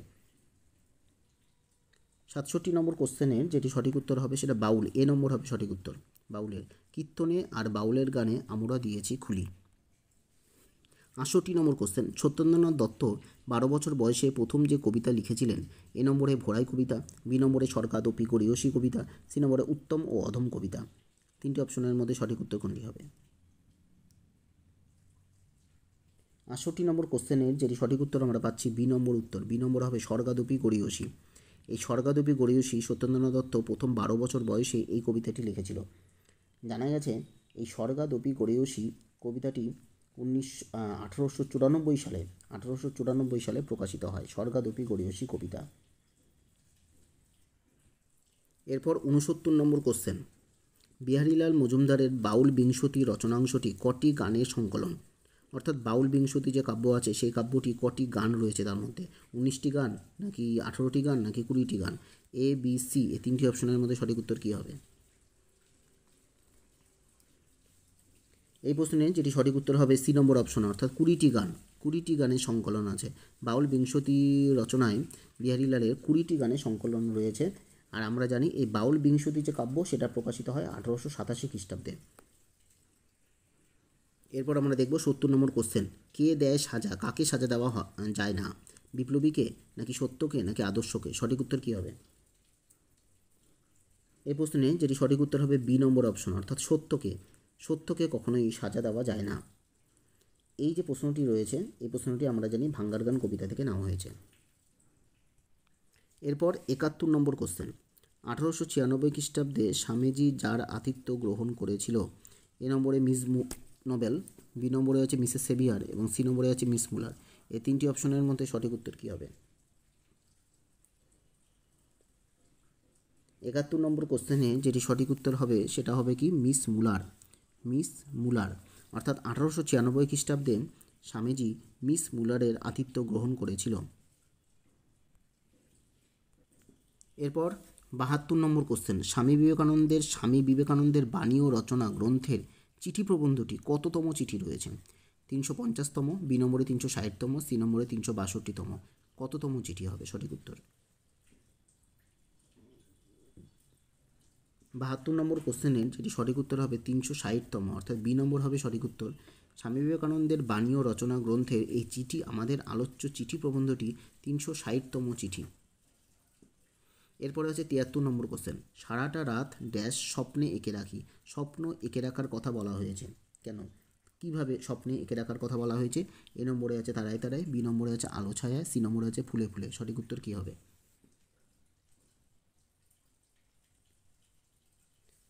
67 নম্বর কোশ্চেনের যেটি সঠিক উত্তর হবে সেটা বাউল। এ নম্বর হবে সঠিক উত্তর, বাউলের। কীর্তনে আর বাউলের গানে আমরা দিয়েছি খুলি। 68 নম্বর কোশ্চেন, সত্যেন্দ্রনাথ দত্ত 12 বছর বয়সে প্রথম যে কবিতা লিখেছিলেন, এ নম্বরে ভোরাই কবিতা, বি নম্বরে স্বর্গাদপি গরীয়সী কবিতা, সি নম্বরে উত্তম ও অধম কবিতা। 3টি অপশনের মধ্যে সঠিক উত্তর কোনটি হবে? 68 নম্বর কোশ্চেনের যেটি সঠিক উত্তর আমরা পাচ্ছি বি নম্বর উত্তর। বি নম্বর হবে স্বর্গাদপি গরীয়সী। এই স্বর্গাদপি গরীয়সী সত্যেন্দ্রনাথ দত্ত প্রথম 12 বছর বয়সে এই কবিতাটি লিখেছিল। জানা গেছে এই স্বর্গাদপি গরীয়সী কবিতাটি 1894 সালে প্রকাশিত হয়, স্বর্গাদপি গরীয়সী কবিতা। এরপর 69 নম্বর কোশ্চেন, বিহারীলাল মজুমদারের বাউল বিংশতি রচনাংশটি কটি গানের সংকলন? অর্থাৎ বাউল বিংশতি যে কাব্য আছে সেই কাব্যটি কটি গান রয়েছে তার মধ্যে? 19টি গান, নাকি 18টি গান, নাকি 20টি গান? এ, বি, সি, এই 3টি অপশনের মধ্যে সঠিক উত্তর কী হবে? এই প্রশ্নের যেটি সঠিক উত্তর হবে সি নম্বর অপশন, অর্থাৎ 20টি গান। 20টি গানের সংকলন আছে বাউল বিংশতি রচনায়। বিহারীলালের 20টি গানের সংকলন রয়েছে। আর আমরা জানি এই বাউল বিংশতি যে কাব্য সেটা প্রকাশিত হয় 1887 খ্রিস্টাব্দে। এরপর আমরা দেখব 70 নম্বর কোশ্চেন, কে দেয় সাজা? কাকে সাজা দেওয়া যায় না? বিপ্লবীকে, নাকি সত্যকে, নাকি আদর্শকে? সঠিক উত্তর কী হবে? এই প্রশ্নে যেটি সঠিক উত্তর হবে বি নম্বর অপশন, অর্থাৎ সত্যকে কখনোই সাজা দেওয়া যায় না। এই যে প্রশ্নটি রয়েছে এই প্রশ্নটি আমরা জানি ভাঙ্গার গান কবিতা থেকে নেওয়া হয়েছে। এরপর 71 নম্বর কোশ্চেন, 1896 খ্রিস্টাব্দে স্বামীজি যার আতিথ্য গ্রহণ করেছিল, এ নম্বরে মিস নোবেল, বি নম্বরে আছে মিসেস সেভিয়ার এবং সি নম্বরে আছে মিস মুলার। এই তিনটি অপশনের মধ্যে সঠিক উত্তর কী হবে? 71 নম্বর কোশ্চেনে যেটি সঠিক উত্তর হবে সেটা হবে কি মিস মুলার। মিস মুলার অর্থাৎ 1896 খ্রিস্টাব্দে স্বামীজি মিস মুলারের আতিথ্য গ্রহণ করেছিল। এরপর 72 নম্বর কোশ্চেন, স্বামী বিবেকানন্দের বাণী ও রচনা গ্রন্থের চিঠি প্রবন্ধটি কততম চিঠি রয়েছে? 350তম, বি নম্বরে 360তম, সি নম্বরে 362তম। কততম চিঠি হবে সঠিক উত্তর? 72 নম্বর কোশ্চেনের যেটি সঠিক উত্তর হবে 360তম, অর্থাৎ বি নম্বর হবে সঠিক উত্তর। স্বামী বিবেকানন্দের বাণী ও রচনা গ্রন্থের এই চিঠি, আমাদের আলোচ্য চিঠি প্রবন্ধটি 360তম চিঠি। এরপরে আছে 73 নম্বর কোশ্চেন, সারাটা রাত ড্যাশ স্বপ্নে এঁকে রাখি। স্বপ্ন এঁকে রাখার কথা বলা হয়েছে কেন? কিভাবে স্বপ্নে এঁকে রাখার কথা বলা হয়েছে? এ নম্বরে আছে তারায় তারায়, বি নম্বরে আছে আলো ছায়া, সি নম্বরে আছে ফুলে ফুলে। সঠিক উত্তর কী হবে?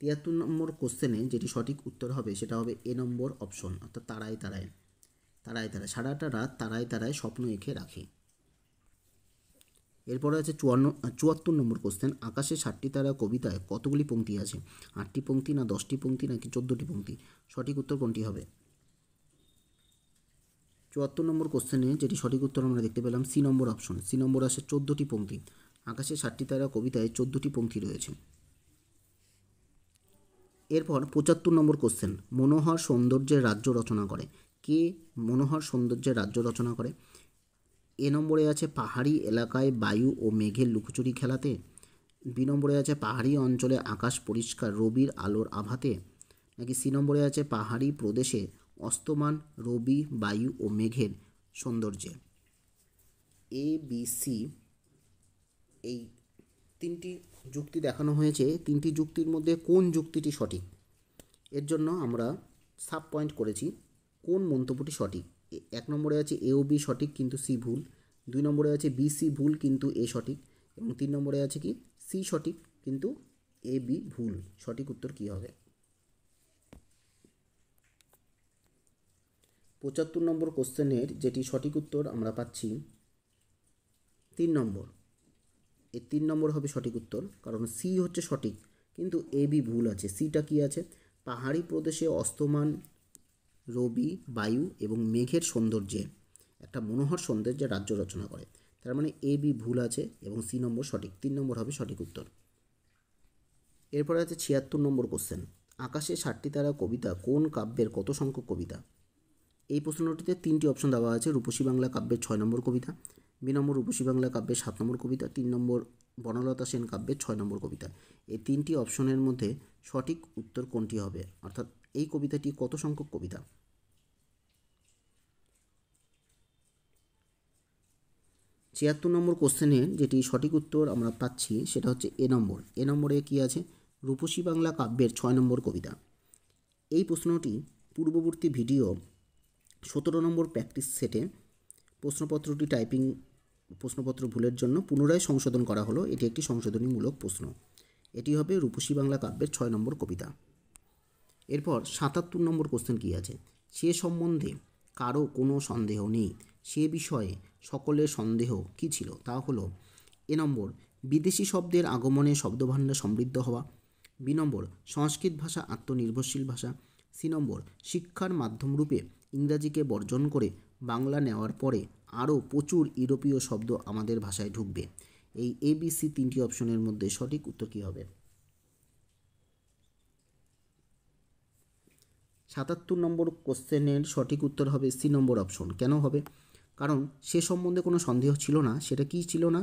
73 নম্বর কোশ্চেনে যেটি সঠিক উত্তর হবে সেটা হবে এ নম্বর অপশন, অর্থাৎ তারায় তারায়। তারায় তারায়, সারাটা রাত তারায় তারায় স্বপ্ন এঁকে রাখি। এরপরে আছে 74 নম্বর কোশ্চেন, আকাশে 7টি তারা কবিতায় কতগুলি পংক্তি আছে? 8টি পংক্তি, না 10টি পংক্তি, নাকি 14টি পংক্তি? সঠিক উত্তর কোনটি হবে? 74 নম্বর কোশ্চেনে যেটি সঠিক উত্তর আমরা দেখতে পেলাম সি নম্বর অপশন। সি নম্বর আসে 14টি পংক্তি। আকাশে 7টি তারা কবিতায় 14টি পংক্তি রয়েছে। এরপর 75 নম্বর কোশ্চেন, মনোহর সৌন্দর্যের রাজ্য রচনা করে। কে মনোহর সৌন্দর্যের রাজ্য রচনা করে? এ নম্বরে আছে পাহাড়ি এলাকায় বায়ু ও মেঘের লুকোচুরি খেলাতে, বি নম্বরে আছে পাহাড়ি অঞ্চলে আকাশ পরিষ্কার রবির আলোর আভাতে, নাকি সি নম্বরে আছে পাহাড়ি প্রদেশে অস্তমান রবি বায়ু ও মেঘের সৌন্দর্যে। এ বি সি এই তিনটি যুক্তি দেখানো হয়েছে। তিনটি যুক্তির মধ্যে কোন যুক্তিটি সঠিক, এর জন্য আমরা সাব পয়েন্ট করেছি কোন মন্তব্যটি সঠিক। 1 নম্বরে আছে এ ও বি সঠিক কিন্তু সি ভুল, 2 নম্বরে আছে বি সি ভুল কিন্তু এ সঠিক, এবং 3 নম্বরে আছে কি সি সঠিক কিন্তু এ বি ভুল। সঠিক উত্তর কী হবে? 75 নম্বর কোশ্চেনের যেটি সঠিক উত্তর আমরা পাচ্ছি 3 নম্বর। এই 3 নম্বর হবে সঠিক উত্তর, কারণ সি হচ্ছে সঠিক কিন্তু এ বি ভুল আছে। সিটা কি আছে? পাহাড়ি প্রদেশে অস্তমান রবি বায়ু এবং মেঘের সৌন্দর্যে একটা মনোহর সৌন্দর্যের রাজ্য রচনা করে। তার মানে এ বি ভুল আছে এবং সি নম্বর সঠিক। 3 নম্বর হবে সঠিক উত্তর। এরপরে আছে 76 নম্বর কোশ্চেন, আকাশে 7টি তারা কবিতা কোন কাব্যের কত সংখ্যক কবিতা? এই প্রশ্নটিতে 3টি অপশন দেওয়া আছে। রূপসী বাংলা কাব্যের 6 নম্বর কবিতা, বি নম্বর রূপসী বাংলা কাব্যের 7 নম্বর কবিতা, 3 নম্বর বনলতা সেন কাব্যের 6 নম্বর কবিতা। এই 3টি অপশনের মধ্যে সঠিক উত্তর কোনটি হবে, অর্থাৎ এই কবিতাটি কত সংখ্যক কবিতা? 76 নম্বর কোশ্চেনের যেটি সঠিক উত্তর আমরা পাচ্ছি সেটা হচ্ছে এ নম্বর। এ নম্বরে কি আছে? রূপসী বাংলা কাব্যের 6 নম্বর কবিতা। এই প্রশ্নটি পূর্ববর্তী ভিডিও 17 নম্বর প্র্যাকটিস সেটে প্রশ্নপত্রটি টাইপিং প্রশ্নপত্র ভুলের জন্য পুনরায় সংশোধন করা হলো। এটি একটি সংশোধনীমূলক প্রশ্ন। এটি হবে রূপসী বাংলা কাব্যের 6 নম্বর কবিতা। এরপর 77 নম্বর কোশ্চেন কী আছে? সে সম্বন্ধে কারো কোনো সন্দেহ নেই, সে বিষয়ে সকলের সন্দেহ কী ছিল? তা হলো এ নম্বর বিদেশি শব্দের আগমনে শব্দভাণ্ডার সমৃদ্ধ হওয়া, বি নম্বর সংস্কৃত ভাষা আত্মনির্ভরশীল ভাষা, সি নম্বর শিক্ষার মাধ্যমরূপে ইংরাজিকে বর্জন করে বাংলা নেওয়ার পরে আরও প্রচুর ইউরোপীয় শব্দ আমাদের ভাষায় ঢুকবে। এই ABC 3টি অপশনের মধ্যে সঠিক উত্তর কী হবে? 77 নম্বর কোশ্চেনের সঠিক উত্তর হবে সি নম্বর অপশন। কেন হবে? কারণ সে সম্বন্ধে কোনো সন্দেহ ছিল না। সেটা কি ছিল না?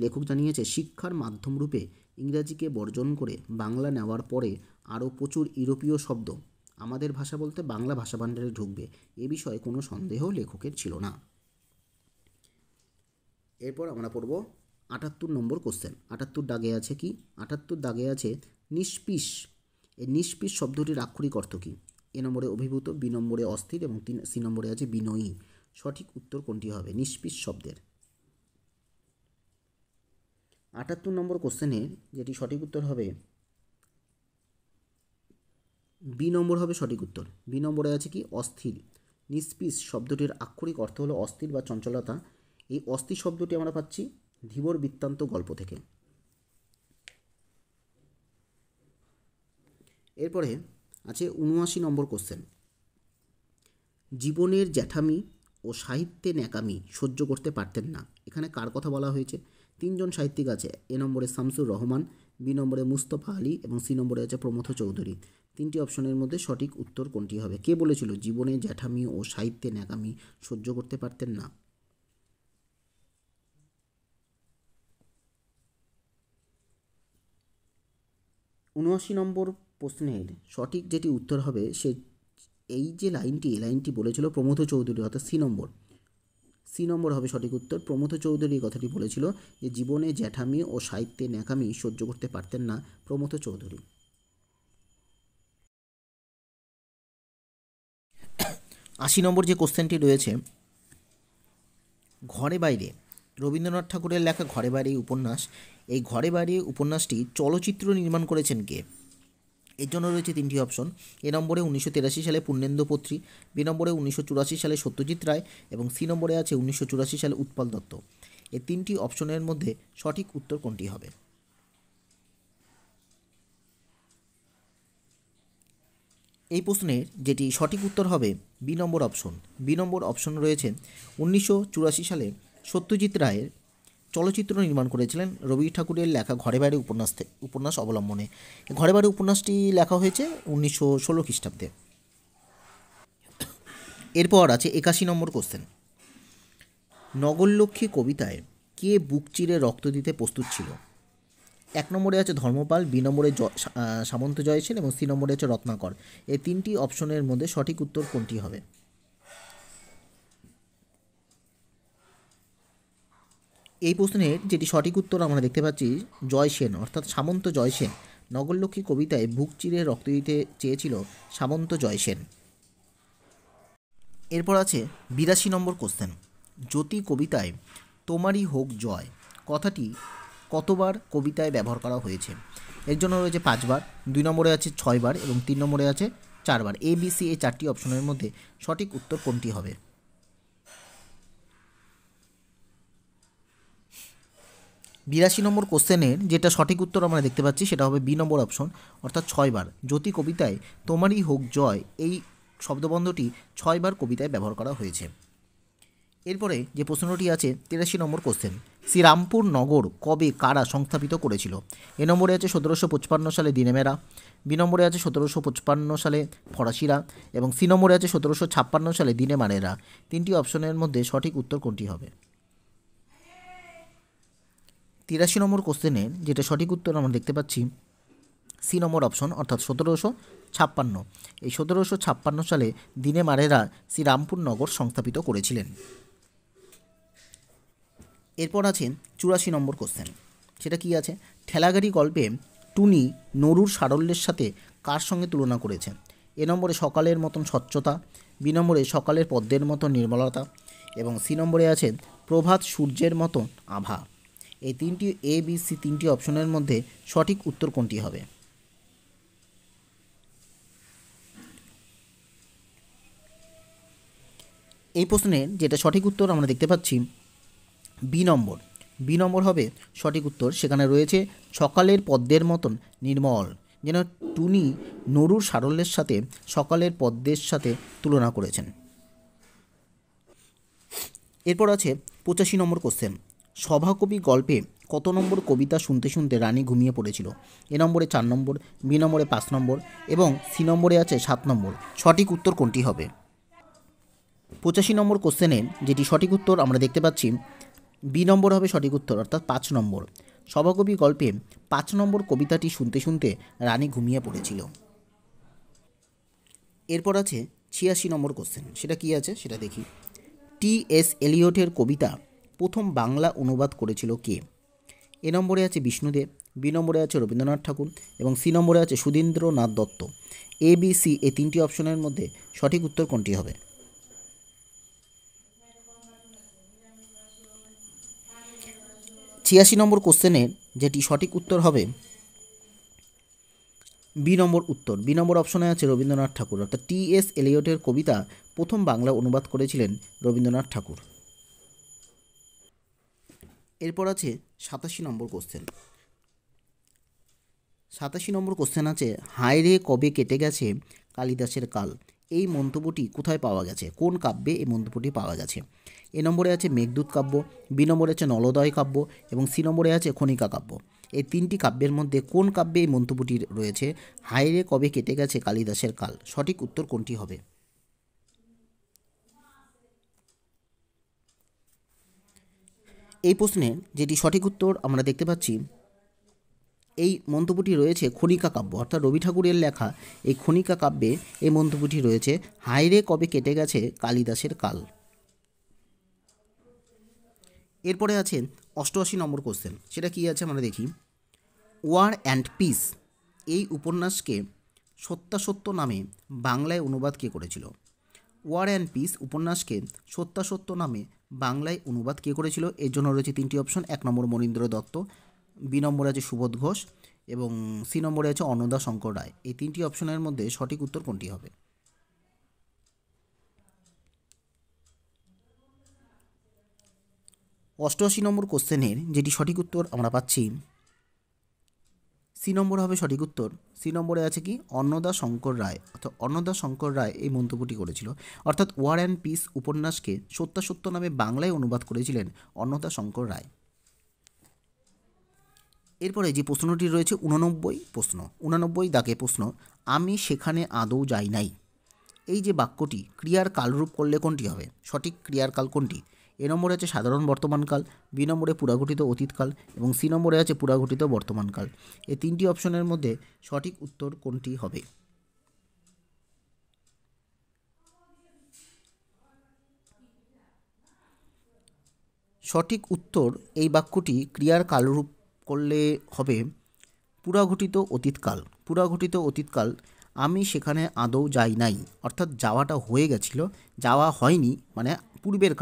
লেখক জানিয়েছে শিক্ষার মাধ্যমরূপে ইংরাজিকে বর্জন করে বাংলা নেওয়ার পরে আরও প্রচুর ইউরোপীয় শব্দ আমাদের ভাষা বলতে বাংলা ভাষা ভাণ্ডারে ঢুকবে। এ বিষয়ে কোনো সন্দেহ লেখকের ছিল না। এরপর আমরা পড়ব 78 নম্বর কোশ্চেন। 78 দাগে আছে কি? 78 দাগে আছে নিষ্পিস। এই নিষ্পিস শব্দটির আক্ষরিক অর্থ কী? এ নম্বরে অভিভূত, বি নম্বরে অস্থির এবং সি নম্বরে আছে বিনয়ী। সঠিক উত্তর কোনটি হবে? নিষ্পিস শব্দের। ৭৮ নম্বর কোশ্চেনের যেটি সঠিক উত্তর হবে বি নম্বর হবে সঠিক উত্তর। বি নম্বরে আছে কি? অস্থির। নিষ্পিস শব্দটির আক্ষরিক অর্থ হলো অস্থির বা চঞ্চলতা। এই অস্থির শব্দটি আমরা পাচ্ছি ধীবর বৃত্তান্ত গল্প থেকে। এরপরে আছে ৭৯ নম্বর কোশ্চেন। জীবনের জ্যাঠামি ও সাহিত্যে ন্যাকামি সহ্য করতে পারতেন না। এখানে কার কথা বলা হয়েছে? তিনজন সাহিত্যিক আছে। এ নম্বরে শামসুর রহমান, বি নম্বরে মুস্তফা আলী এবং সি নম্বরে আছে প্রমথ চৌধুরী। তিনটি অপশনের মধ্যে সঠিক উত্তর কোনটি হবে? কে বলেছিল জীবনে জ্যাঠামি ও সাহিত্যে ন্যাকামি সহ্য করতে পারতেন না? ঊনআশি নম্বর প্রশ্নের সঠিক যেটি উত্তর হবে এই যে লাইনটি বলেছিল প্রমথ চৌধুরী, অর্থাৎ সি নম্বর হবে সঠিক উত্তর। প্রমথ চৌধুরী কথাটি বলেছিল যে জীবনে জ্যাঠামি ও সাহিত্যে ন্যাকামি সহ্য করতে পারতেন না প্রমথ চৌধুরী। ৮০ নম্বর যে কোশ্চেনটি রয়েছে, ঘরে বাইরে, রবীন্দ্রনাথ ঠাকুরের লেখা ঘরে বাইরে উপন্যাস, এই ঘরে বাইরে উপন্যাসটি চলচ্চিত্র নির্মাণ করেছেন কে? এর জন্য রয়েছে তিনটি অপশন। এ নম্বরে ১৯৮৩ সালে পূর্ণেন্দু পত্রী, বি নম্বরে ১৯৮৪ সালে সত্যজিৎ রায় এবং সি নম্বরে আছে ১৯৮৪ সালে উৎপল দত্ত। এই তিনটি অপশনের মধ্যে সঠিক উত্তর কোনটি হবে? এই প্রশ্নের যেটি সঠিক উত্তর হবে বি নম্বর অপশন। বি নম্বর অপশন রয়েছে ১৯৮৪ সালে সত্যজিৎ রায়ের চলচ্চিত্র নির্মাণ করেছিলেন রবি ঠাকুরের লেখা ঘরে বাইরে উপন্যাস অবলম্বনে। ঘরে বাইরে উপন্যাসটি লেখা হয়েছে ১৯১৬ খ্রিস্টাব্দে। এরপর আছে ৮১ নম্বর কোশ্চেন। নগরলক্ষ্মী কবিতায় কে বুক চিরে রক্ত দিতে প্রস্তুত ছিল? এক নম্বরে আছে ধর্মপাল, বি নম্বরে সামন্ত জয়সেন এবং সি নম্বরে আছে রত্নাকর। এই তিনটি অপশনের মধ্যে সঠিক উত্তর কোনটি হবে? এই প্রশ্নের যেটি সঠিক উত্তর আমরা দেখতে পাচ্ছি জয়সেন, অর্থাৎ সামন্ত জয়সেন। নগরলক্ষ্মী কবিতায় বুক চিরে রক্ত দিতে চেয়েছিল সামন্ত জয়সেন। এরপর আছে ৮২ নম্বর কোশ্চেন। জ্যোতি কবিতায় তোমারই হোক জয় কথাটি কতবার কবিতায় ব্যবহার করা হয়েছে? এর জন্য রয়েছে ৫ বার, ২ নম্বরে আছে ৬ বার এবং ৩ নম্বরে আছে ৪ বার। এ বি সি এই চারটি অপশনের মধ্যে সঠিক উত্তর কোনটি হবে? ৮২ নম্বর কোশ্চেনের যেটা সঠিক উত্তর আমরা দেখতে পাচ্ছি সেটা হবে বি নম্বর অপশন, অর্থাৎ ৬ বার। জ্যোতি কবিতায় তোমারই হোক জয় এই শব্দবন্ধটি ৬ বার কবিতায় ব্যবহার করা হয়েছে। এরপরে যে প্রশ্নটি আছে ৮৩ নম্বর কোশ্চেন। শ্রীরামপুর নগর কবে কারা সংস্থাপিত করেছিল? এ নম্বরে আছে ১৭৫৫ সালে দিনেমেরা, বি নম্বরে আছে ১৭৫৫ সালে ফরাসিরা এবং সি নম্বরে আছে ১৭৫৬ সালে দিনেমারেরা। তিনটি অপশনের মধ্যে সঠিক উত্তর কোনটি হবে? ৮৩ নম্বর কোশ্চেনের যেটা সঠিক উত্তর আমরা দেখতে পাচ্ছি সি নম্বর অপশন, অর্থাৎ ১৭৫৬। এই ১৭৫৬ সালে দিনেমারেরা শ্রীরামপুর নগর সংস্থাপিত করেছিলেন। এরপর আছে ৮৪ নম্বর কোশ্চেন। সেটা কি আছে? ঠেলাগাড়ি গল্পে টুনি নরুর সারল্যের সাথে কার সঙ্গে তুলনা করেছেন? এ নম্বরে সকালের মতন স্বচ্ছতা, বি নম্বরে সকালের পদ্মের মতো নির্মলতা এবং সি নম্বরে আছে প্রভাত সূর্যের মতো আভা। এই তিনটি এ বি সি তিনটি অপশনের মধ্যে সঠিক উত্তর কোনটি হবে? এই প্রশ্নের যেটা সঠিক উত্তর আমরা দেখতে পাচ্ছি বি নম্বর। বি নম্বর হবে সঠিক উত্তর। সেখানে রয়েছে সকালের পদ্মের মতন নির্মল, যেন টুনি নরুর সারল্যের সাথে সকালের পদ্মের সাথে তুলনা করেছেন। এরপর আছে ৮৫ নম্বর কোশ্চেন। সভাকবি গল্পে কত নম্বর কবিতা শুনতে শুনতে রানী ঘুমিয়ে পড়েছিল? এ নম্বরে ৪ নম্বর, বি নম্বরে ৫ নম্বর এবং সি নম্বরে আছে ৭ নম্বর। সঠিক উত্তর কোনটি হবে? ৮৫ নম্বর কোশ্চেনের যেটি সঠিক উত্তর আমরা দেখতে পাচ্ছি বি নম্বর হবে সঠিক উত্তর, অর্থাৎ ৫ নম্বর। সভাকবি গল্পে ৫ নম্বর কবিতাটি শুনতে শুনতে রানী ঘুমিয়ে পড়েছিল। এরপর আছে ৮৬ নম্বর কোশ্চেন। সেটা কি আছে সেটা দেখি। টি.এস. এলিয়টের কবিতা প্রথম বাংলা অনুবাদ করেছিল কে? এ নম্বরে আছে বিষ্ণুদেব, বি নম্বরে আছে রবীন্দ্রনাথ ঠাকুর এবং সি নম্বরে আছে Sudhindranath Dutta. A B C এই তিনটি অপশনের মধ্যে সঠিক উত্তর কোনটি হবে? 86 নম্বর কোশ্চেনের যেটি সঠিক উত্তর হবে বি নম্বর উত্তর। বি নম্বর অপশনে আছে রবীন্দ্রনাথ ঠাকুর, অর্থাৎ টি.এস. এলিয়টের কবিতা প্রথম বাংলা অনুবাদ করেছিলেন রবীন্দ্রনাথ ঠাকুর। এরপর আছে 87 নম্বর কোশ্চেন। 87 নম্বর কোশ্চেন আছে, হায় রে কবে কেটে গেছে কালিদাসের কাল। এই মন্তব্যটি কোথায় পাওয়া গেছে? কোন কাব্যে এই মন্তব্যটি পাওয়া গেছে? এ নম্বরে আছে মেঘদূত কাব্য, বি নম্বরে আছে নলোদয় কাব্য এবং সি নম্বরে আছে খনিকা কাব্য। এই তিনটি কাব্যের মধ্যে কোন কাব্যে এই মন্তব্যটি রয়েছে, হায় রে কবে কেটে গেছে কালিদাসের কাল? সঠিক উত্তর কোনটি হবে? এই প্রশ্নের যেটি সঠিক উত্তর আমরা দেখতে পাচ্ছি, এই মন্তব্যটি রয়েছে খনিকা কাব্য, অর্থাৎ রবি ঠাকুরের লেখা এই খনিকা কাব্যে এই মন্তব্যটি রয়েছে, হায় রে কবে কেটে গেছে কালিদাসের কাল। এরপরে আছে 88 নম্বর কোশ্চেন। সেটা কি আছে আমরা দেখি। ওয়ার অ্যান্ড পিস এই উপন্যাসকে সত্যাসত্য নামে বাংলায় অনুবাদ কে করেছিল? ওয়ার অ্যান্ড পিস উপন্যাসকে সত্যাসত্য নামে বাংলায় অনুবাদ কে করেছিল? এর জন্য রয়েছে তিনটি অপশন। 1 নম্বর মনীন্দ্র দত্ত, বি নম্বরে আছে সুবোধ ঘোষ এবং সি নম্বরে আছে অন্নদা শঙ্কর রায়। এই তিনটি অপশনের মধ্যে সঠিক উত্তর কোনটি হবে? 88 নম্বর কোশ্চেনের যেটি সঠিক উত্তর আমরা পাচ্ছি, সি নম্বর হবে সঠিক উত্তর। সি নম্বরে আছে কি? অন্নদা শঙ্কর রায়, অর্থাৎ অন্নদা শঙ্কর রায় এই মন্তব্যটি করেছিল, অর্থাৎ ওয়ার অ্যান্ড পিস উপন্যাসকে সত্যাসত্য নামে বাংলায় অনুবাদ করেছিলেন অন্নদা শঙ্কর রায়। এরপরে যে প্রশ্নটি রয়েছে 89 দাগে প্রশ্ন, আমি সেখানে আদৌ যাই নাই। এই যে বাক্যটি ক্রিয়ার কালরূপ করলে কোনটি হবে? সঠিক ক্রিয়ার কাল কোনটি? এ নম্বরে আছে সাধারণ বর্তমানকাল, বি নম্বরে পুরাঘটিত অতীতকাল এবং সি নম্বরে আছে পুরাঘটিত বর্তমানকাল। এই তিনটি অপশনের মধ্যে সঠিক উত্তর কোনটি হবে? সঠিক উত্তর, এই বাক্যটি ক্রিয়ার কালরূপ করলে হবে পুরাঘটিত অতীতকাল। পুরাঘটিত অতীতকাল, আমি সেখানে আদৌ যাই নাই, অর্থাৎ যাওয়াটা হয়ে গেছিল, যাওয়া হয়নি মানে পূর্বের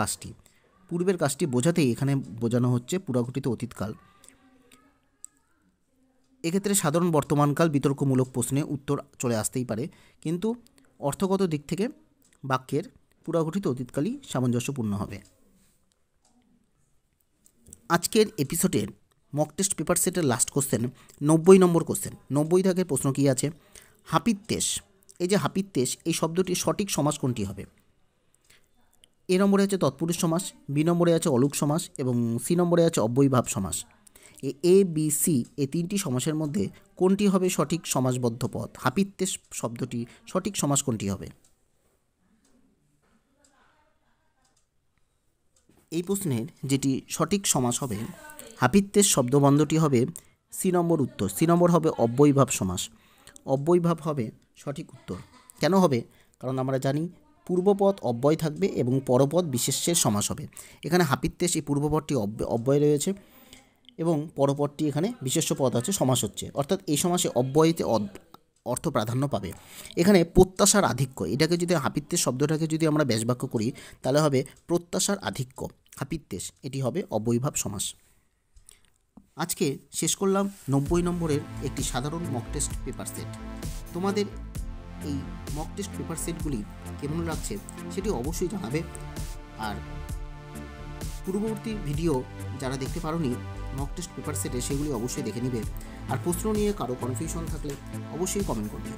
কাজটি বোঝাতেই এখানে বোঝানো হচ্ছে পুরাঘটিত অতীতকাল। এক্ষেত্রে সাধারণ বর্তমানকাল বিতর্কমূলক প্রশ্নে উত্তর চলে আসতেই পারে, কিন্তু অর্থগত দিক থেকে বাক্যের পুরাঘটিত অতীতকালই সামঞ্জস্যপূর্ণ হবে। আজকের এপিসোডের মক টেস্ট পেপার সেটের লাস্ট কোশ্চেন 90 নম্বর কোশ্চেন। 90 দাগের প্রশ্ন কী আছে? হাপিত্যেশ, এই যে হাপিত্যেশ এই শব্দটির সঠিক সমাস কোনটি হবে? এ নম্বরে আছে তৎপুরুষ সমাস, বি নম্বরে আছে অলুক সমাস এবং সি নম্বরে আছে অব্যয়ীভাব সমাস। এ বি সি এই তিনটি সমাসের মধ্যে কোনটি হবে সঠিক সমাসবদ্ধ পদ? হাপিত্যেশ শব্দটি সঠিক সমাস কোনটি হবে? এই প্রশ্নের যেটি সঠিক সমাস হবে, হাপিত্যেশ শব্দবন্ধটি হবে সি নম্বর উত্তর। সি নম্বর হবে অব্যয়ীভাব সমাস। অব্যয়ীভাব হবে সঠিক উত্তর। কেন হবে? কারণ আমরা জানি পূর্বপদ অব্যয় থাকবে এবং পরপদ বিশেষ্যের সমাস হবে। এখানে হাপিত্যেশ এই পূর্বপদটি অব্যয় রয়েছে এবং পরপদটি এখানে বিশেষ্য পদ আছে, সমাস হচ্ছে, অর্থাৎ এই সমাসে অব্যয়তে অর্থ প্রাধান্য পাবে। এখানে প্রত্যাশার আধিক্য, এটাকে যদি হাপিত্যেশ শব্দটাকে যদি আমরা ব্যাসবাক্য করি তাহলে হবে প্রত্যাশার আধিক্য হাপিত্যেশ, এটি হবে অব্যয়ীভাব সমাস। আজকে শেষ করলাম 90 নম্বরের একটি সাধারণ মক টেস্ট পেপার সেট। তোমাদের এই মক টেস্ট পেপার সেটগুলি কেমন লাগছে সেটি অবশ্যই জানাবে। আর পূর্ববর্তী ভিডিও যারা দেখতে পারোনি মক টেস্ট পেপার সেটে সেগুলি অবশ্যই দেখে নিবে। আর প্রশ্ন নিয়ে কারো কনফিউশন থাকলে অবশ্যই কমেন্ট করবে।